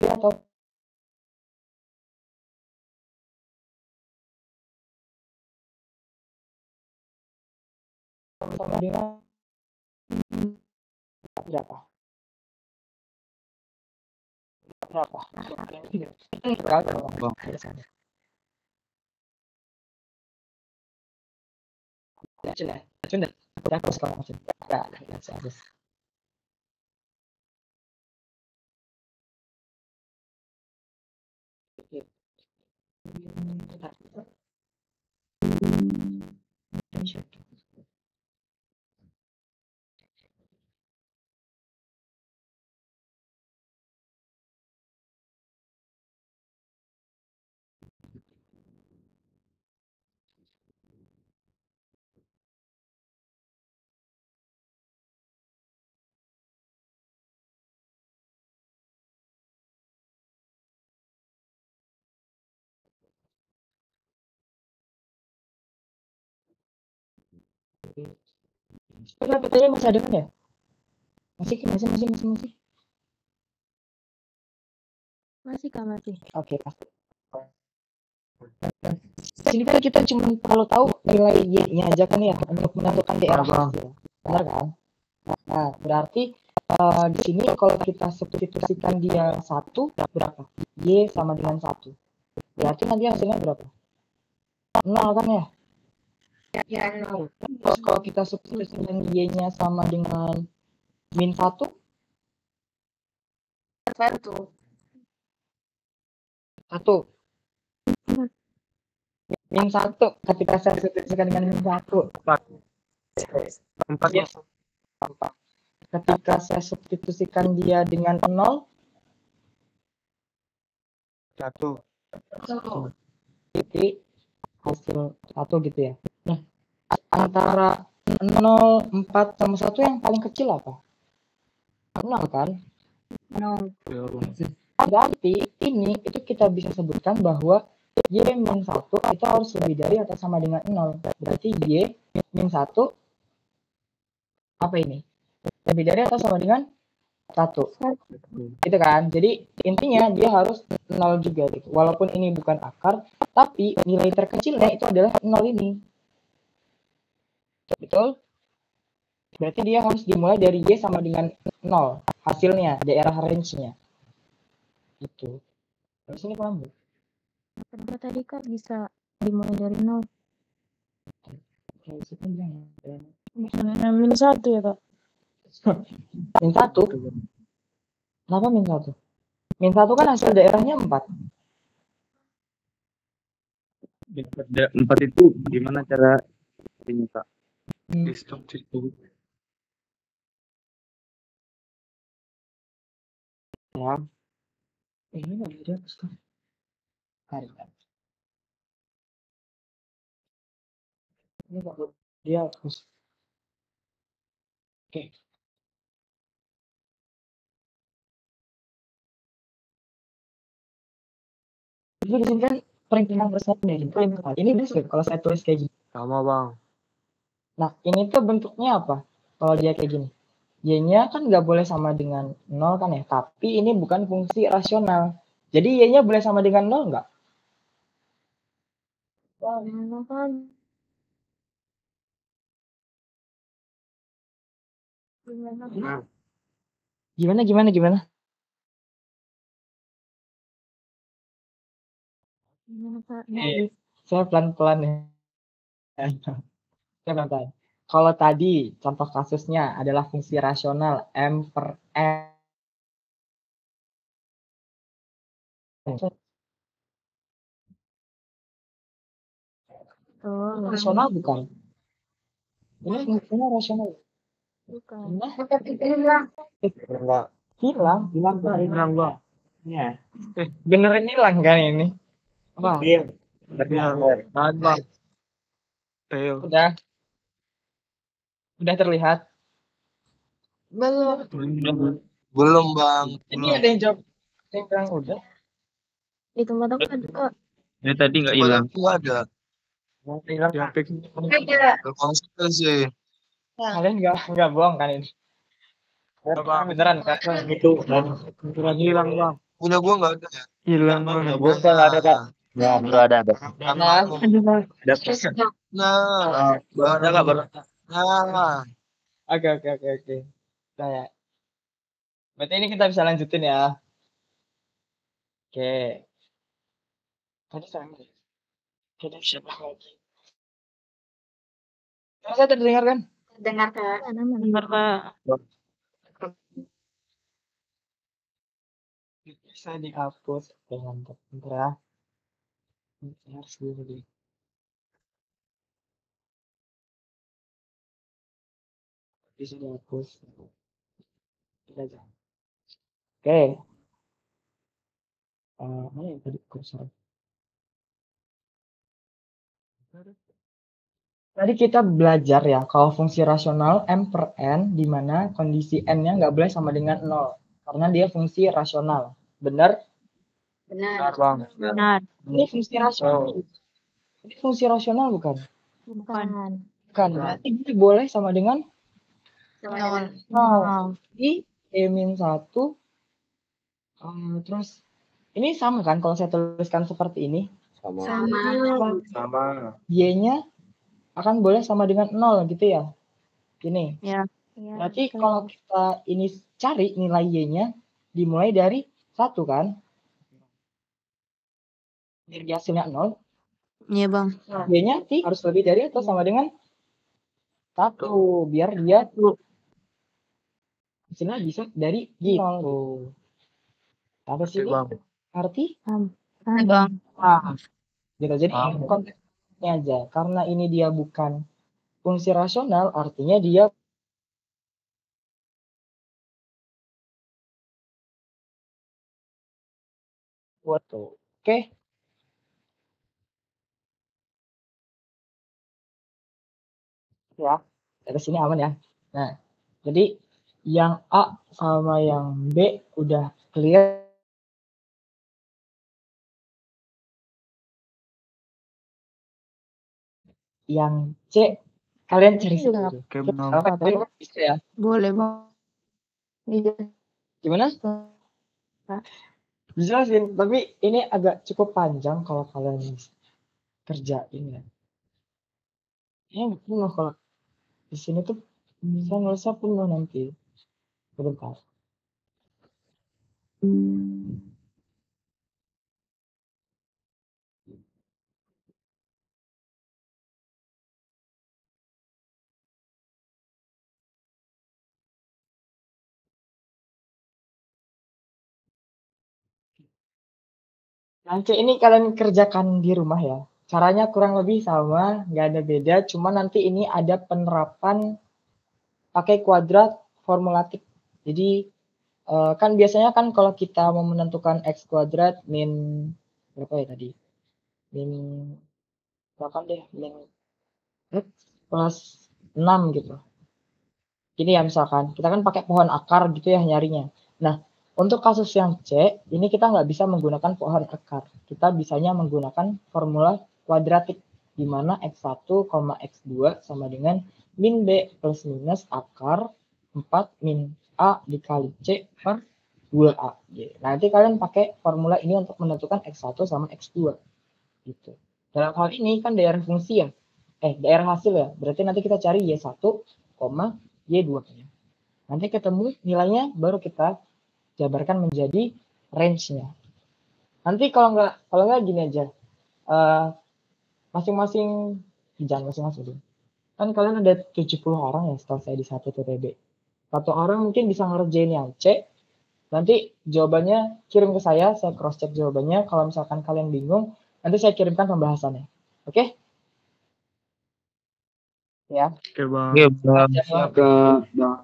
atau sama dengan berapa? Sudah. Aku sekarang masih. Habis. Pertanyaannya masih ada kan ya? Masih. Masih Kak, masih. Oke, pasti. Di sini kan kita cuma perlu tahu nilai Y-nya aja kan ya untuk menentukan daerah hasil. Benar kan? Nah, berarti di sini kalau kita substitusikan dia 1 berapa? Y sama dengan 1. Berarti nanti hasilnya berapa? 0 kan ya? Ya, 0. Terus kalau kita substitusikan Y-nya sama dengan min 1? 1. Min 1 ketika saya substitusikan dengan min 1. 4 ya. 4. Ketika saya substitusikan dia dengan 0, 1. Titik hasil 1 gitu ya. Nah, antara 0, 4 sama 1 yang paling kecil apa? 0 kan? 0. Berarti ini itu kita bisa sebutkan bahwa Y min 1 itu harus lebih dari atau sama dengan 0. Berarti Y min 1 apa ini? Lebih dari atau sama dengan 1. Gitu kan? Jadi intinya dia harus 0 juga gitu. Walaupun ini bukan akar, tapi nilai terkecilnya itu adalah 0 ini. Betul? Berarti dia harus dimulai dari Y sama dengan 0. Hasilnya, daerah range-nya. Gitu. Terus ini paham nggak? Kenapa tadi Kak bisa dimulai dari 0? Min 1 ya Kak? Min 1? Kenapa min 1? Min 1 kan hasil daerahnya 4. 4 itu gimana cara ini Kak? Destruktif. Ya. Ini nggak ada sekarang. Ini nggak boleh dia hapus. Oke. Itu di sini kan perhitungan persentnya ini bisa kalau saya tulis kayak gini. Sama Bang. Nah, ini tuh bentuknya apa? Kalau dia kayak gini. Y-nya kan nggak boleh sama dengan 0 kan ya, tapi ini bukan fungsi rasional. Jadi Y-nya boleh sama dengan 0 nggak? Gimana? Saya pelan-pelan ya. Saya pelan-pelan. Kalau tadi contoh kasusnya adalah fungsi rasional M per N. Rasional bukan? Ini fungsinya rasional. Bukan. Enggak. Hilang Bang. Ya. beneran hilang kan ini? Wah, Iya. Bang. udah terlihat. Belum bang. Ini ada yang jawab, ada yang bilang udah. Di tempat aku ada kok. Ya tadi nggak hilang. Nggak ada. Hilang. Nggak konsisten sih. Kalian nggak bohong kan ini? Beneran kan? Itu kan. Beneran hilang bang. Punya gua nggak ada ya. Hilang Bang, bang. bukan nggak ada kak. Nggak ada. Nah, Ada Nah, Ada nggak baru? nah, oke. Nah, ya. Berarti ini kita bisa lanjutin ya. Oke. Tadi sama. Oke, dari siapa lagi? Saya terdengar kan? Dengar Kak. Ada mana? Dengar Kak. Bisa dihapus dengan bentar ya. Ini harus dulu di. Bisa dihapus. Kita aja. Oke. Mana yang tadi kursor? Tadi kita belajar ya, kalau fungsi rasional M per N, di mana kondisi N-nya nggak boleh sama dengan 0. Karena dia fungsi rasional. Benar? Benar. Bang. Benar. Ini fungsi rasional. Ini fungsi rasional bukan? Bukan. Bukan. Berarti dia boleh sama dengan Sama dengan 0. Di E-1. Terus, ini sama kan kalau saya tuliskan seperti ini? sama. Y-nya akan boleh sama dengan 0 gitu ya. Gini. Ya. Berarti kalau kita ini cari nilai Y-nya dimulai dari 1 kan? Biar dia hasilnya 0. Iya bang. Y-nya harus lebih dari atau sama dengan 1. Biar dia hasilnya bisa dari gitu. Apa sih ini? Arti? Bang. Gitu. Jadi konteksnya aja. Karena ini dia bukan fungsi rasional, artinya dia buat tuh. Oke. Ya, dari sini aman ya. Nah, jadi yang A sama yang B udah clear. Yang C kalian cari sendiri. Oke bang. Apa bisa ya? Boleh bang. Iya. Gimana? Dijelasin, tapi ini agak cukup panjang kalau kalian kerjain ya. Ini penuh kalau di sini tuh bisa ngelusa penuh nanti. Sebentar. Nanti ini kalian kerjakan di rumah ya. Caranya kurang lebih sama, nggak ada beda. Cuma nanti ini ada penerapan pakai kuadrat formulatik. Jadi kan biasanya kan kalau kita mau menentukan x kuadrat min berapa ya tadi? Min berapa deh? Min x plus 6 gitu. Ini ya misalkan, kita kan pakai pohon akar gitu ya nyarinya. Nah, untuk kasus yang C, ini kita nggak bisa menggunakan pohon akar. Kita bisanya menggunakan formula kuadratik, di mana X1, X2 sama dengan min B plus minus akar 4 min A dikali C per 2A. Nanti kalian pakai formula ini untuk menentukan X1 sama X2. Gitu. Dalam hal ini kan daerah fungsi ya. Daerah hasil ya. Berarti nanti kita cari Y1, Y2 nya. Nanti ketemu nilainya baru kita jabarkan menjadi range-nya. Nanti kalau nggak gini aja. Masing-masing jangan masing-masing. Kan kalian ada 70 orang ya setelah saya di satu TTB. Satu orang mungkin bisa ngerjain yang C. Nanti jawabannya kirim ke saya cross check jawabannya. Kalau misalkan kalian bingung, nanti saya kirimkan pembahasannya. Oke? Ya. Oke bang. Siap, Bang.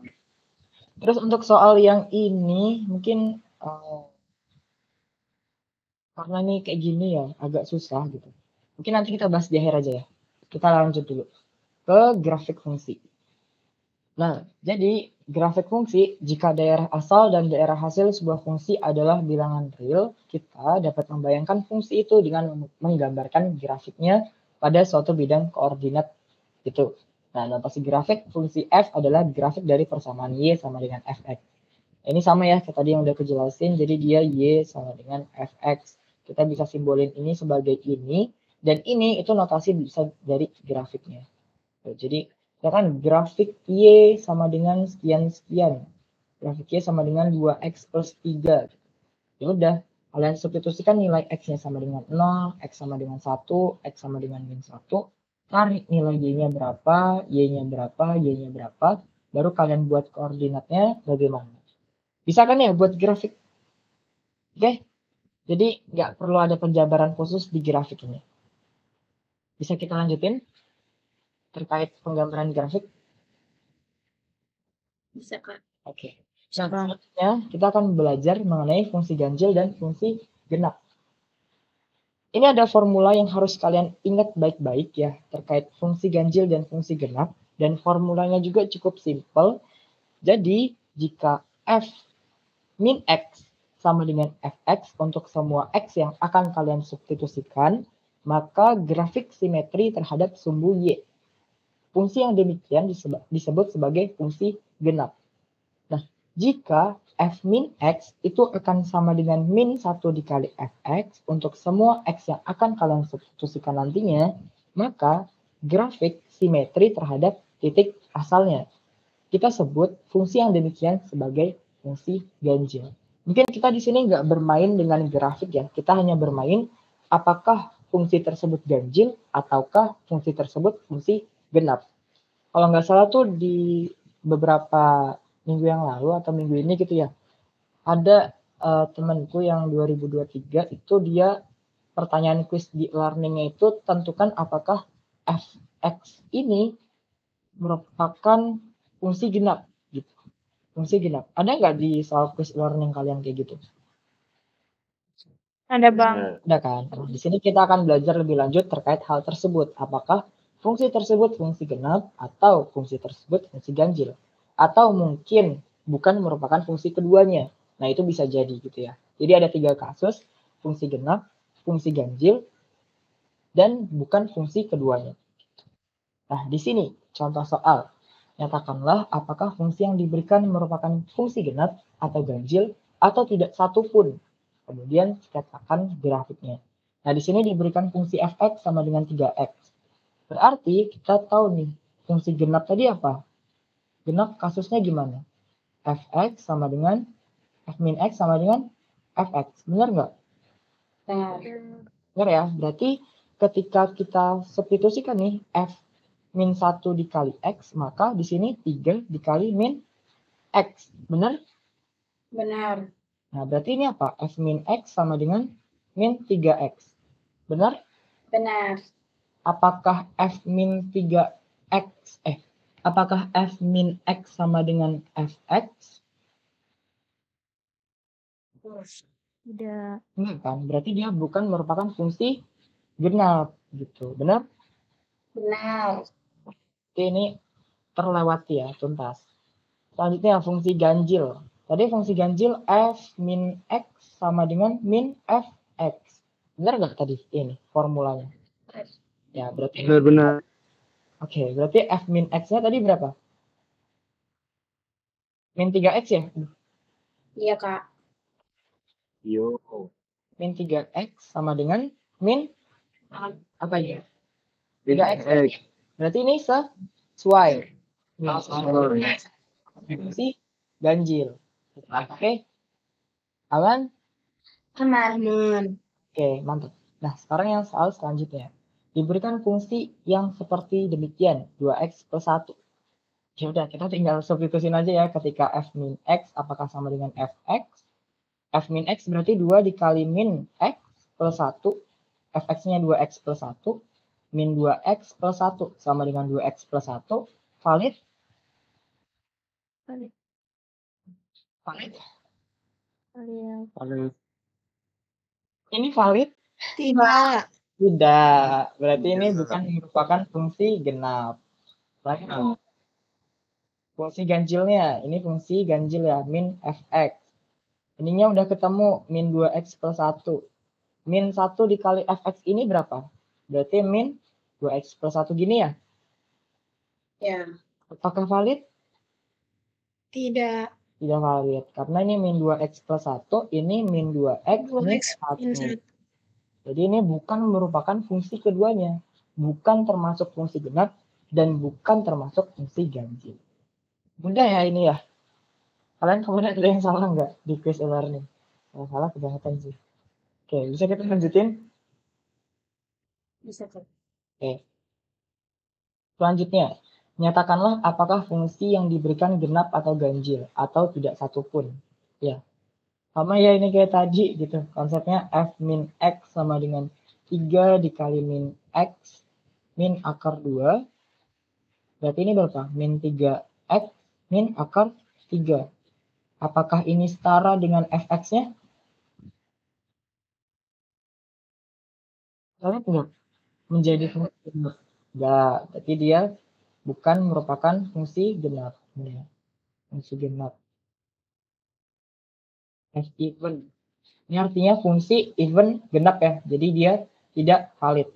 Terus untuk soal yang ini mungkin karena ini kayak gini ya agak susah gitu. Mungkin nanti kita bahas di akhir aja ya. Kita lanjut dulu ke grafik fungsi. Nah, jadi grafik fungsi jika daerah asal dan daerah hasil sebuah fungsi adalah bilangan real, kita dapat membayangkan fungsi itu dengan menggambarkan grafiknya pada suatu bidang koordinat itu. Nah, notasi grafik fungsi f adalah grafik dari persamaan y sama dengan fx. Ini sama ya, kayak tadi yang udah kejelasin, jadi dia y sama dengan fx. Kita bisa simbolin ini sebagai ini, dan ini itu notasi bisa dari grafiknya. Jadi, misalkan grafik y sama dengan sekian-sekian. Grafik y sama dengan 2x plus 3. Ya udah, kalian substitusikan nilai x-nya sama dengan 0, x sama dengan 1, x sama dengan min 1. Tarik nilai y-nya berapa, y-nya berapa, y-nya berapa. Baru kalian buat koordinatnya bagaimana. Bisa kan ya buat grafik? Oke, jadi nggak perlu ada penjabaran khusus di grafik ini. Bisa kita lanjutin terkait penggambaran grafik? Bisa, Kak. Oke. Nah, selanjutnya kita akan belajar mengenai fungsi ganjil dan fungsi genap. Ini ada formula yang harus kalian ingat baik-baik ya terkait fungsi ganjil dan fungsi genap. Dan formulanya juga cukup simpel. Jadi, jika f min x sama dengan fx untuk semua x yang akan kalian substitusikan, maka grafik simetri terhadap sumbu y. Fungsi yang demikian disebut sebagai fungsi genap. Nah, jika f min x itu akan sama dengan min 1 dikali fx untuk semua x yang akan kalian substitusikan nantinya, maka grafik simetri terhadap titik asalnya. Kita sebut fungsi yang demikian sebagai fungsi ganjil. Mungkin kita di sini nggak bermain dengan grafik ya, kita hanya bermain apakah fungsi tersebut ganjil ataukah fungsi tersebut fungsi genap. Kalau nggak salah tuh di beberapa minggu yang lalu atau minggu ini gitu ya, ada temanku yang 2023 itu dia pertanyaan quiz di learningnya itu tentukan apakah fx ini merupakan fungsi genap gitu. Fungsi genap. Ada nggak di soal quiz learning kalian kayak gitu? Ada, Bang. Ada kan? Nah, di sini kita akan belajar lebih lanjut terkait hal tersebut. Apakah fungsi tersebut fungsi genap atau fungsi tersebut fungsi ganjil? Atau mungkin bukan merupakan fungsi keduanya. Nah, itu bisa jadi gitu ya. Jadi ada 3 kasus, fungsi genap, fungsi ganjil, dan bukan fungsi keduanya. Nah, di sini contoh soal. Nyatakanlah apakah fungsi yang diberikan merupakan fungsi genap atau ganjil atau tidak satupun. Kemudian katakan grafiknya. Nah, di sini diberikan fungsi fx sama dengan 3x. Berarti kita tahu nih, fungsi genap tadi apa? Genap kasusnya gimana? Fx sama dengan f min x sama dengan fx. Benar nggak? Benar ya. Berarti ketika kita substitusikan nih f min 1 dikali x, maka di sini 3 dikali min x. Benar? Benar. Nah, berarti ini apa? F min x sama dengan min 3x. Benar? Benar. Apakah F min 3x, apakah F min x sama dengan fx? Tidak. Enggak kan? Berarti dia bukan merupakan fungsi genap gitu. Benar? Benar. Oke, ini terlewati ya, tuntas. Selanjutnya fungsi ganjil. Tadi fungsi ganjil f min x sama dengan min fx. Benar nggak tadi ini formulanya? Ya, berarti Benar-benar. Oke, berarti f min x-nya tadi berapa? Min 3x ya? Iya, Kak. Yo. Min 3x sama dengan min apa ya? 3x. Berarti ini sesuai. Fungsi ganjil. Oke. Aman? Aman. Oke, mantap. Nah, sekarang yang soal selanjutnya. Diberikan fungsi yang seperti demikian, 2x plus 1. Ya udah, kita tinggal substitusin aja ya ketika f min x apakah sama dengan fx. F min x berarti 2 dikali min x plus 1. Fx-nya 2x plus 1. Min 2x plus 1 sama dengan 2x plus 1. Valid? Valid. Valid? Valid. Ini valid? Tidak. Tidak. Berarti ini bukan merupakan fungsi genap. Lagi fungsi ganjilnya. Ini fungsi ganjil ya. Min fx. Ininya udah ketemu. Min 2x plus 1. Min 1 dikali fx ini berapa? Berarti min 2x plus 1 gini ya? Ya. Apakah valid? Tidak. Tidak valid. Karena ini min 2x plus 1. Ini min 2x min 1. Jadi ini bukan merupakan fungsi keduanya. Bukan termasuk fungsi genap. Dan bukan termasuk fungsi ganjil. Mudah ya ini ya. Kalian kemudian ada yang salah nggak di quiz e-learning? Kalau salah kebangetan sih. Oke, bisa kita lanjutin? Bisa, Kak. Oke. Selanjutnya, nyatakanlah apakah fungsi yang diberikan genap atau ganjil atau tidak satupun. Ya. Sama ya ini kayak tadi gitu. Konsepnya f min x sama dengan 3 dikali min x min akar 2. Berarti ini berapa? Min 3x min akar 3. Apakah ini setara dengan fx-nya? Kalian enggak? Menjadi fungsi genap. Enggak, berarti dia bukan merupakan fungsi genap. Ya. Fungsi genap. F even. Ini artinya fungsi even genap ya. Jadi dia tidak valid.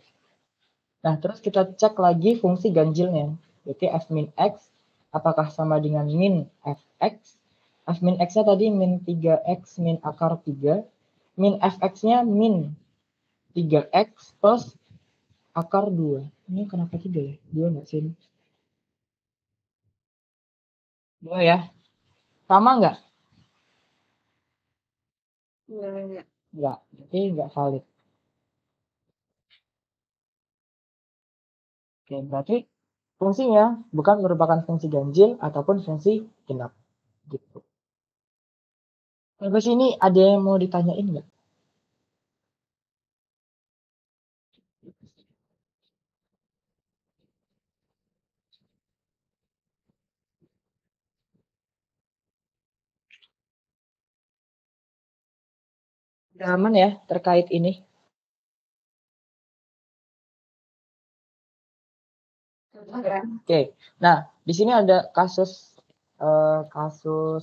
Nah, terus kita cek lagi fungsi ganjilnya. Berarti f min x apakah sama dengan min fx? F min x-nya tadi min 3x min akar 3. Min fx-nya min 3x plus akar 2. Ini kenapa 3 ya? 2 nggak sih? 2 ya. Sama nggak? Nggak. Jadi nggak valid. Oke, berarti fungsinya bukan merupakan fungsi ganjil ataupun fungsi genap. Gitu. Sampai sini ada yang mau ditanyain nggak? Udah aman ya terkait ini? Oke. Nah, di sini ada kasus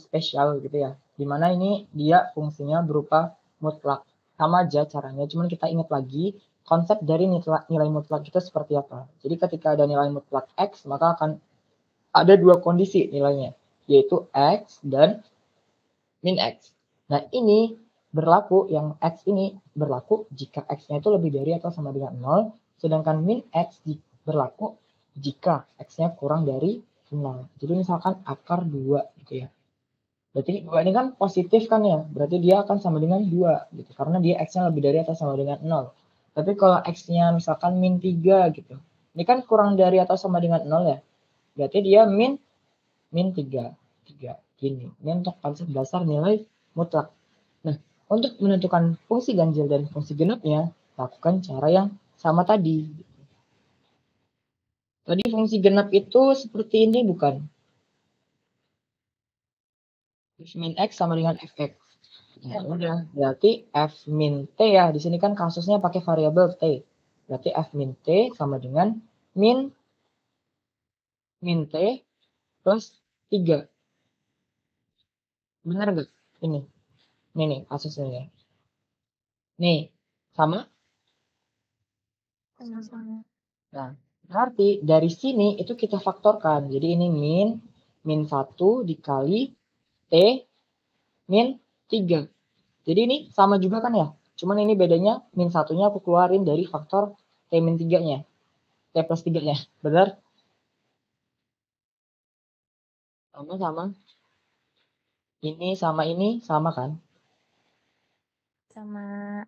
spesial gitu ya. Dimana ini dia fungsinya berupa mutlak. Sama aja caranya, cuman kita ingat lagi konsep dari nilai mutlak itu seperti apa. Jadi ketika ada nilai mutlak X, maka akan ada dua kondisi nilainya, yaitu X dan min X. Nah, ini berlaku, yang X ini berlaku jika X-nya itu lebih dari atau sama dengan 0, sedangkan min X berlaku jika X-nya kurang dari 0. Jadi misalkan akar 2 gitu ya. Berarti 2 ini kan positif kan ya, berarti dia akan sama dengan 2 gitu. Karena dia X-nya lebih dari atau sama dengan 0. Tapi kalau X-nya misalkan min 3 gitu. Ini kan kurang dari atau sama dengan 0 ya. Berarti dia min 3. Gini. Ini untuk konsep dasar nilai mutlak. Nah, untuk menentukan fungsi ganjil dan fungsi genapnya, lakukan cara yang sama tadi. Tadi fungsi genap itu seperti ini bukan? F min X sama dengan fx. Ya udah, berarti f min t ya. Di sini kan kasusnya pakai variabel t. Berarti f min t sama dengan min t plus 3. Benar nggak? Ini. Ini nih kasusnya ya. Nih, sama? Sama-sama. Nah, berarti dari sini itu kita faktorkan. Jadi ini min 1 dikali T min 3. Jadi ini sama juga kan ya? Cuman ini bedanya min 1-nya aku keluarin dari faktor T min 3-nya. T plus 3-nya. Benar? Sama-sama. Ini sama kan? Sama.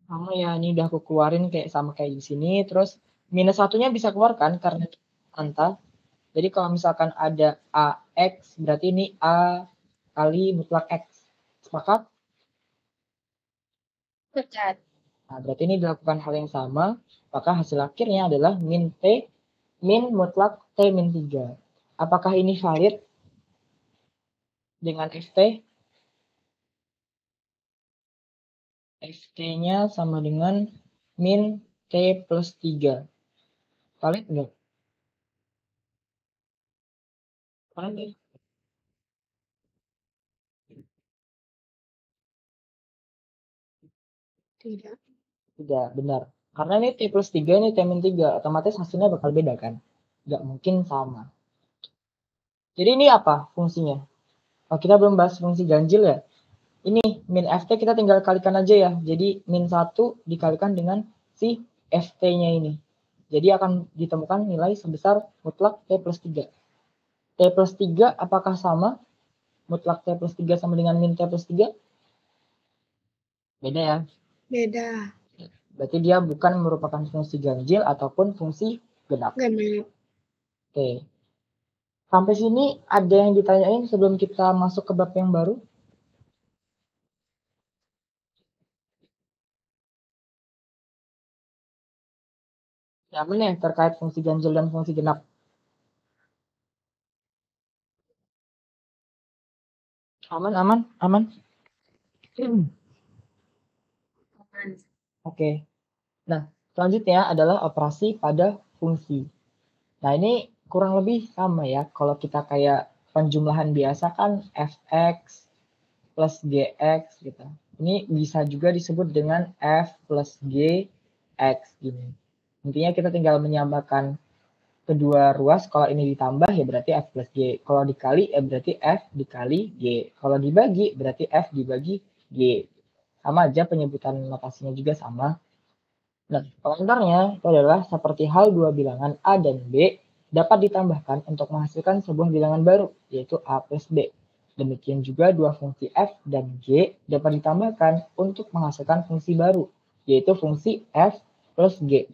Sama ya, ini udah aku keluarin kayak sama kayak di sini. Terus minus 1-nya bisa keluar kan karena anta. Jadi kalau misalkan ada AX, berarti ini A kali mutlak X. Sepakat? Sepakat. Nah, berarti ini dilakukan hal yang sama, maka hasil akhirnya adalah min T, min mutlak T min 3. Apakah ini valid dengan FT? FT-nya sama dengan min T plus 3. Valid enggak? Valid. Tidak. Tidak, benar. Karena ini T plus 3, ini T min 3. Otomatis hasilnya bakal beda kan? Nggak mungkin sama. Jadi ini apa fungsinya? Oh, kita belum bahas fungsi ganjil ya. Ini min FT kita tinggal kalikan aja ya. Jadi min 1 dikalikan dengan si FT-nya ini. Jadi akan ditemukan nilai sebesar mutlak T plus 3. T plus 3 apakah sama? Mutlak T plus 3 sama dengan min T plus 3? Beda ya. Beda. Berarti dia bukan merupakan fungsi ganjil ataupun fungsi genap. Genap. Oke. Sampai sini ada yang ditanyain sebelum kita masuk ke bab yang baru? Yang mana yang terkait fungsi ganjil dan fungsi genap? Aman, aman, aman. Oke. Nah, selanjutnya adalah operasi pada fungsi. Nah, ini kurang lebih sama ya. Kalau kita kayak penjumlahan biasa kan fx plus gx gitu. Ini bisa juga disebut dengan f plus gx gini. Intinya kita tinggal menyamakan kedua ruas. Kalau ini ditambah ya berarti f plus g. Kalau dikali ya berarti f dikali g. Kalau dibagi berarti f dibagi g. Sama aja penyebutan notasinya juga sama. Nah, komentarnya itu adalah seperti hal dua bilangan A dan B dapat ditambahkan untuk menghasilkan sebuah bilangan baru, yaitu A plus B. Demikian juga dua fungsi F dan G dapat ditambahkan untuk menghasilkan fungsi baru, yaitu fungsi F plus G.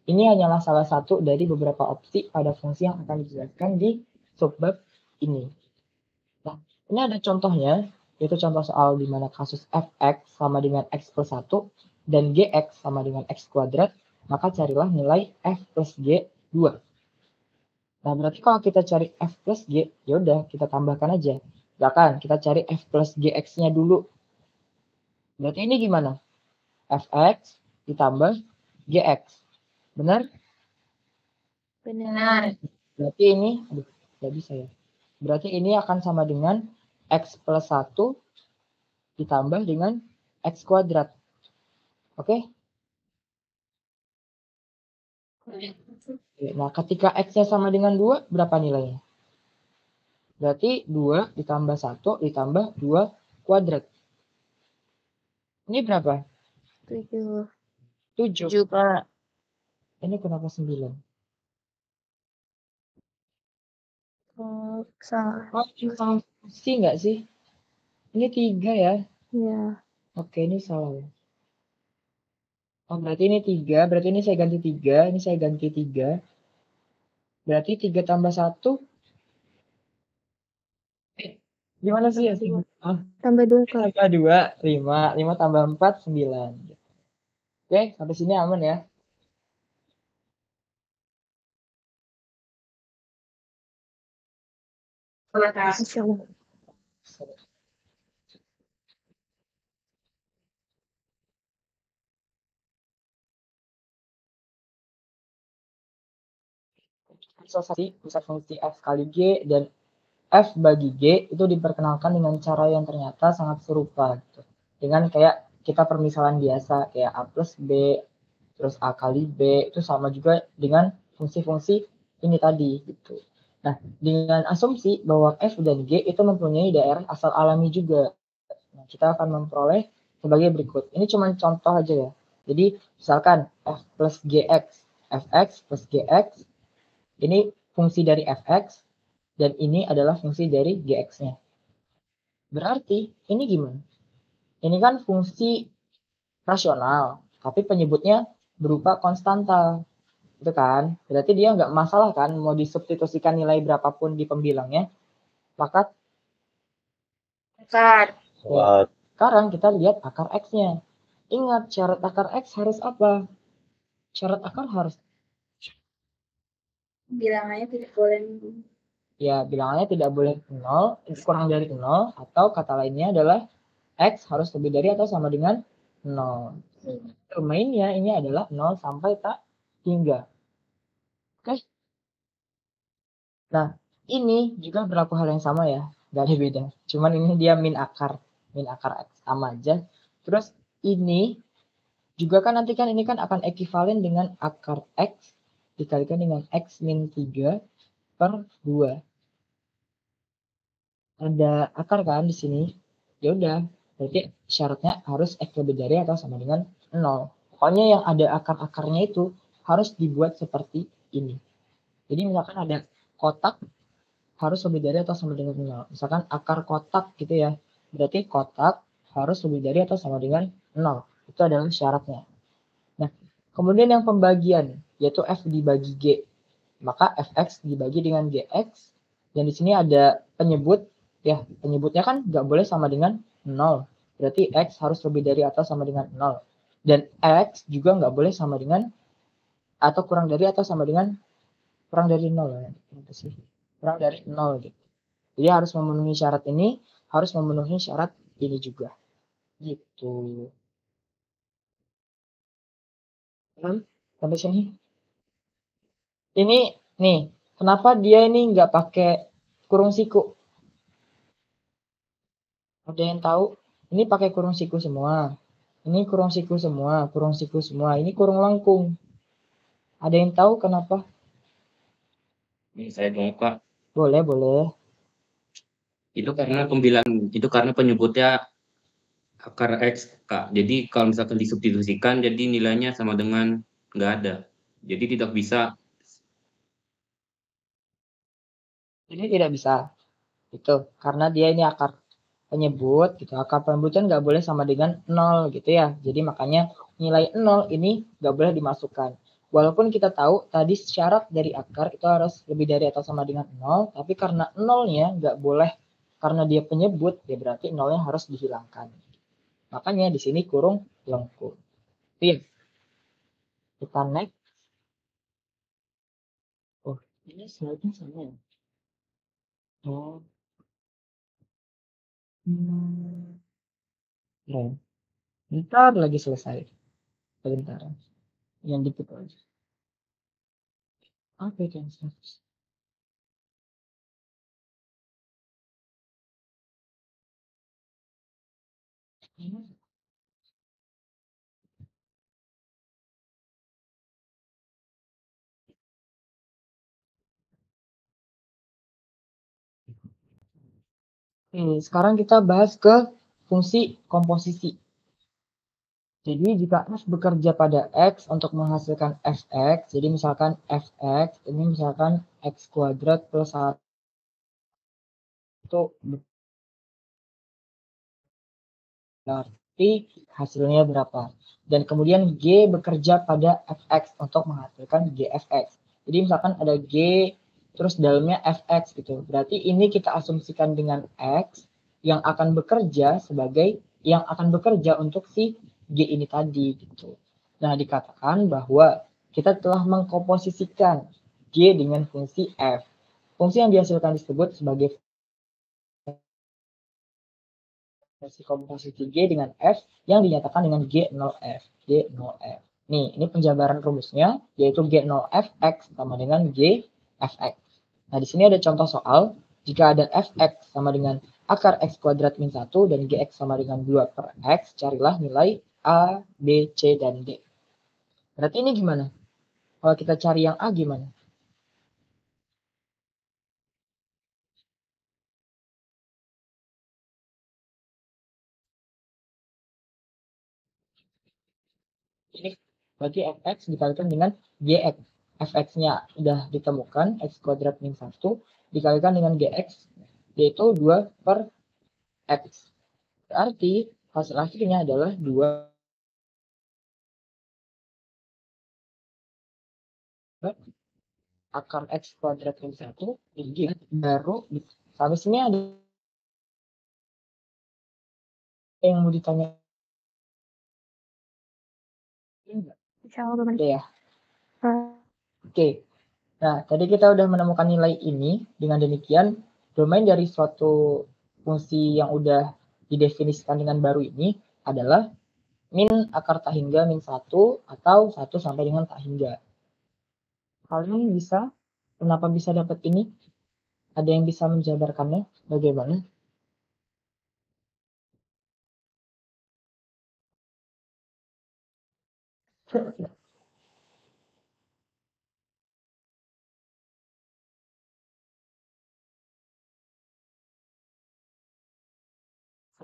Ini hanyalah salah satu dari beberapa opsi pada fungsi yang akan dijelaskan di subbab ini. Nah, ini ada contohnya, yaitu contoh soal di mana kasus fx sama dengan x plus 1 dan gx sama dengan x kuadrat, maka carilah nilai f plus g 2. Nah, berarti kalau kita cari f plus g, ya udah kita tambahkan aja. Misalkan kita cari f plus gx-nya dulu. Berarti ini gimana? Fx ditambah gx. Benar? Benar. Berarti ini, aduh, nggak bisa ya. Berarti ini akan sama dengan x plus 1 ditambah dengan x kuadrat. Oke? Nah, ketika x-nya sama dengan 2, berapa nilainya? Berarti 2 ditambah 1 ditambah 2 kuadrat. Ini berapa? 7. 7. 7, Kak. Ini kenapa 9? Oh, salah. Oh, ini fungsi nggak sih? Ini 3 ya? Iya. Oke, ini salah ya. Oh, berarti ini 3. Berarti ini saya ganti 3. Ini saya ganti 3. Berarti 3 tambah 1. Gimana sih ya? Tambah 2, Kak. Tambah 2, 5. 5 tambah 4, 9. Oke, sampai sini aman ya. Insya Allah. Sosialisasi pusat fungsi f kali g dan f bagi g itu diperkenalkan dengan cara yang ternyata sangat serupa gitu. Dengan kayak kita permisalan biasa kayak a plus b terus a kali b itu sama juga dengan fungsi-fungsi ini tadi gitu. Nah, dengan asumsi bahwa f dan g itu mempunyai daerah asal alami juga. Nah, kita akan memperoleh sebagai berikut. Ini cuma contoh aja ya. Jadi misalkan f plus gx, fx plus gx ini fungsi dari fx dan ini adalah fungsi dari gx-nya. Berarti ini gimana? Ini kan fungsi rasional, tapi penyebutnya berupa konstanta. Itu kan? Berarti dia nggak masalah kan mau disubstitusikan nilai berapapun di pembilangnya. Maka Kak. ya, sekarang kita lihat akar x-nya. Ingat syarat akar X harus apa? Syarat akar harus Bilangannya tidak boleh. ya bilangannya tidak boleh 0, kurang dari 0, atau kata lainnya adalah X harus lebih dari atau sama dengan 0. Domainnya ini adalah 0 sampai tak hingga. Oke. Nah, ini juga berlaku hal yang sama ya. Gak ada beda. Cuman ini dia min akar X sama aja. Terus ini juga kan nanti kan ini kan akan ekivalen dengan akar X dikalikan dengan X min 3 per 2. Ada akar kan di sini. Ya udah, berarti syaratnya harus X lebih dari atau sama dengan 0. Pokoknya yang ada akar-akarnya itu harus dibuat seperti ini. Jadi misalkan ada kotak harus lebih dari atau sama dengan 0. Misalkan akar kotak gitu ya. Berarti kotak harus lebih dari atau sama dengan 0. Itu adalah syaratnya. Nah, kemudian yang pembagian yaitu F dibagi G. Maka Fx dibagi dengan Gx. Dan di sini ada penyebut ya. Penyebutnya kan nggak boleh sama dengan 0. Berarti X harus lebih dari atau sama dengan 0. Dan X juga nggak boleh sama dengan atau kurang dari atau sama dengan kurang dari 0 ya. Kurang dari 0 gitu. Jadi harus memenuhi syarat ini, harus memenuhi syarat ini juga. Gitu. Sampai sini. Ini nih, kenapa dia ini nggak pakai kurung siku? Ada yang tahu? Ini pakai kurung siku semua. Ini kurung siku semua, kurung siku semua. Ini kurung lengkung. Ada yang tahu kenapa? Ini saya jawab, Kak. Boleh, boleh. Itu karena penyebutnya akar X, Kak. Jadi kalau misalkan disubstitusikan, jadi nilainya sama dengan nggak ada. Jadi tidak bisa. Ini tidak bisa. Itu karena dia ini akar penyebut gitu. Akar penyebut kan nggak boleh sama dengan 0 gitu ya. Jadi makanya nilai 0 ini nggak boleh dimasukkan. Walaupun kita tahu tadi syarat dari akar itu harus lebih dari atau sama dengan 0, tapi karena 0-nya nggak boleh karena dia penyebut, ya berarti 0-nya harus dihilangkan. Makanya di sini kurung lengkung. Iya. Kita next. Oh, ini slide-nya sama ya? Oh. Keren. Bentar lagi selesai. Sebentar. Yang dikit aja. Apa itu yang status? Sekarang kita bahas ke fungsi komposisi. Jadi jika F bekerja pada X untuk menghasilkan Fx, jadi misalkan Fx ini misalkan X kuadrat plus 1 berarti hasilnya berapa. Dan kemudian G bekerja pada Fx untuk menghasilkan Gfx. Jadi misalkan ada G terus dalamnya Fx gitu. Berarti ini kita asumsikan dengan X yang akan bekerja untuk si G ini tadi gitu. Nah, dikatakan bahwa kita telah mengkomposisikan G dengan fungsi F. Fungsi yang dihasilkan disebut sebagai fungsi komposisi G dengan F yang dinyatakan dengan G0F. G0F. Nih, ini penjabaran rumusnya, yaitu G0Fx sama dengan Gfx. Nah, di sini ada contoh soal. Jika ada Fx sama dengan akar X kuadrat min 1 dan Gx sama dengan 2 per X, carilah nilai A, B, C, dan D. Berarti ini gimana? Kalau kita cari yang A gimana? Ini berarti Fx dikalikan dengan Gx. Fx-nya sudah ditemukan, X kuadrat min 1, dikalikan dengan Gx, yaitu 2 per X. Berarti hasil akhirnya adalah 2 akar X kuadrat min 1, baru sampai sini ada yang mau ditanya Insya Allah Bapak. Oke ya. Eh, Oke. Nah, tadi kita udah menemukan nilai ini. Dengan demikian, domain dari suatu fungsi yang udah didefinisikan dengan baru ini adalah min akar tak hingga min 1 atau 1 sampai dengan tak hingga. Kalian bisa, kenapa bisa dapat ini? Ada yang bisa menjabarkannya? Bagaimana?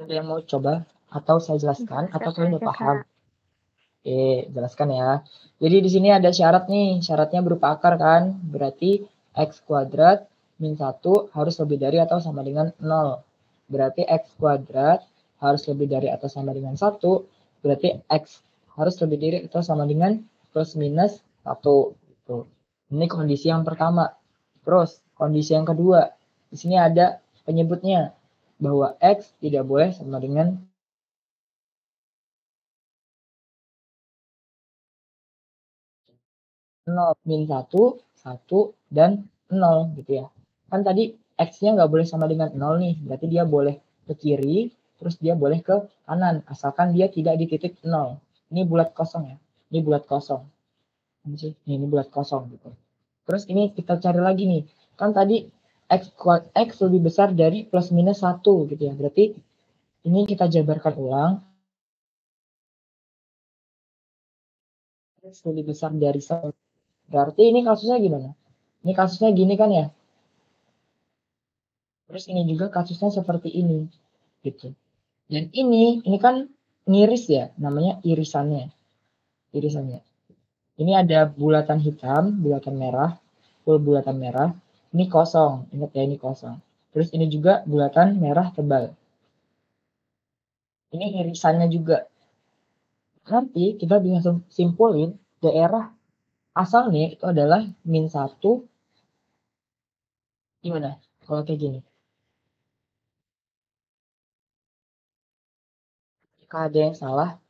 Ada yang mau coba? Atau saya jelaskan? Atau kalian udah paham? Oke, jelaskan ya. Jadi di sini ada syarat nih. Syaratnya berupa akar kan. Berarti x kuadrat min 1 harus lebih dari atau sama dengan 0. Berarti x kuadrat harus lebih dari atau sama dengan 1. Berarti x harus lebih dari atau sama dengan plus minus 1. Gitu. Ini kondisi yang pertama. Terus kondisi yang kedua. Di sini ada penyebutnya. Bahwa x tidak boleh sama dengan 0, min 1, 1, dan 0 gitu ya. Kan tadi X-nya nggak boleh sama dengan 0 nih, berarti dia boleh ke kiri, terus dia boleh ke kanan, asalkan dia tidak di titik 0. Ini bulat kosong ya, ini bulat kosong. Ini bulat kosong gitu. Terus ini kita cari lagi nih, kan tadi X lebih besar dari plus minus 1 gitu ya, berarti ini kita jabarkan ulang. X lebih besar dari 1. Berarti ini kasusnya gimana? Ini kasusnya gini kan ya. Terus ini juga kasusnya seperti ini, gitu. Dan ini kan ngiris ya, namanya irisannya. Irisannya. Ini ada bulatan hitam, bulatan merah, full bulatan merah. Ini kosong, ingat ya ini kosong. Terus ini juga bulatan merah tebal. Ini irisannya juga. Nanti kita bisa simpulin daerah asalnya itu adalah min 1. Gimana? Kalau kayak gini. Jika ada yang salah,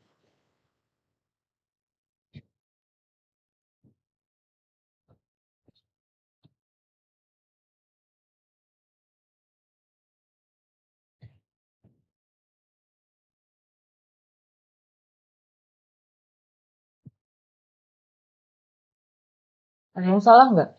ada yang salah nggak?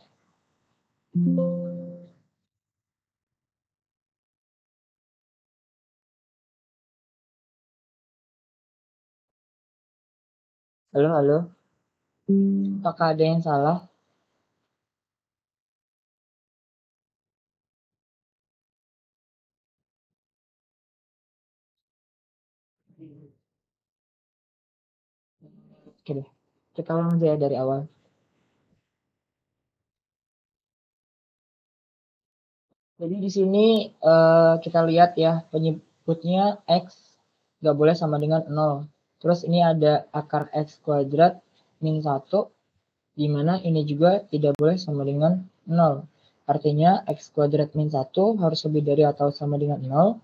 Halo, halo. Apakah ada yang salah? Oke deh. Kita ulang aja ya dari awal. Jadi di sini kita lihat ya penyebutnya x nggak boleh sama dengan 0. Terus ini ada akar x kuadrat min 1, di mana ini juga tidak boleh sama dengan 0. Artinya x kuadrat min 1 harus lebih dari atau sama dengan 0.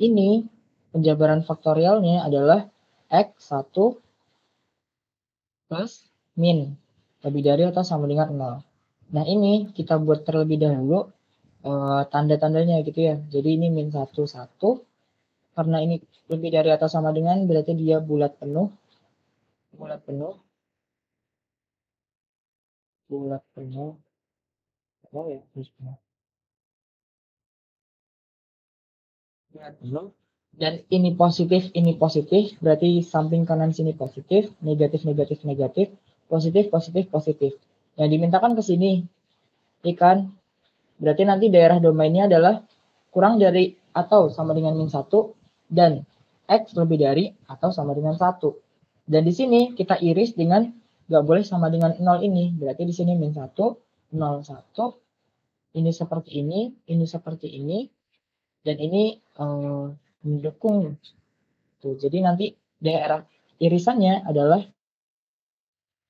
Ini penjabaran faktorialnya adalah x1 plus min lebih dari atau sama dengan 0. Nah ini kita buat terlebih dahulu tanda-tandanya gitu ya. Jadi ini min 1, 1. Karena ini lebih dari atau sama dengan berarti dia bulat penuh. Bulat penuh. Bulat penuh. Oh ya, bulat penuh. Dan ini positif, berarti samping kanan sini positif, negatif, negatif, negatif, positif, positif, positif. Yang dimintakan ke sini, ikan, berarti nanti daerah domainnya adalah kurang dari atau sama dengan min 1 dan x lebih dari atau sama dengan 1. Dan di sini kita iris dengan nggak boleh sama dengan 0 ini. Berarti di sini min 1, 0, 1. Ini seperti ini seperti ini. Dan ini mendukung. Tuh, jadi nanti daerah irisannya adalah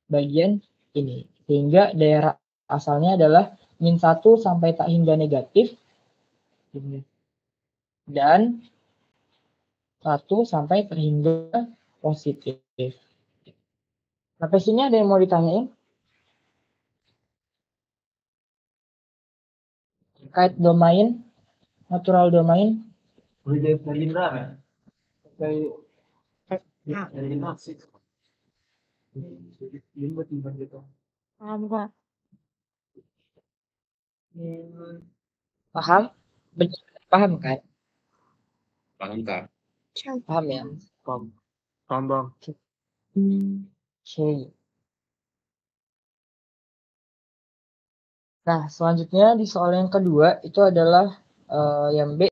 bagian ini. Sehingga daerah asalnya adalah min 1 sampai tak hingga negatif. Dan 1 sampai tak hingga positif. Sampai sini ada yang mau ditanyain? Terkait domain, natural domain. Paham Kak? Paham? Benar, paham kan? Paham Kak? Paham ya? Paham bang. Oke. Nah, selanjutnya di soal yang kedua itu adalah yang B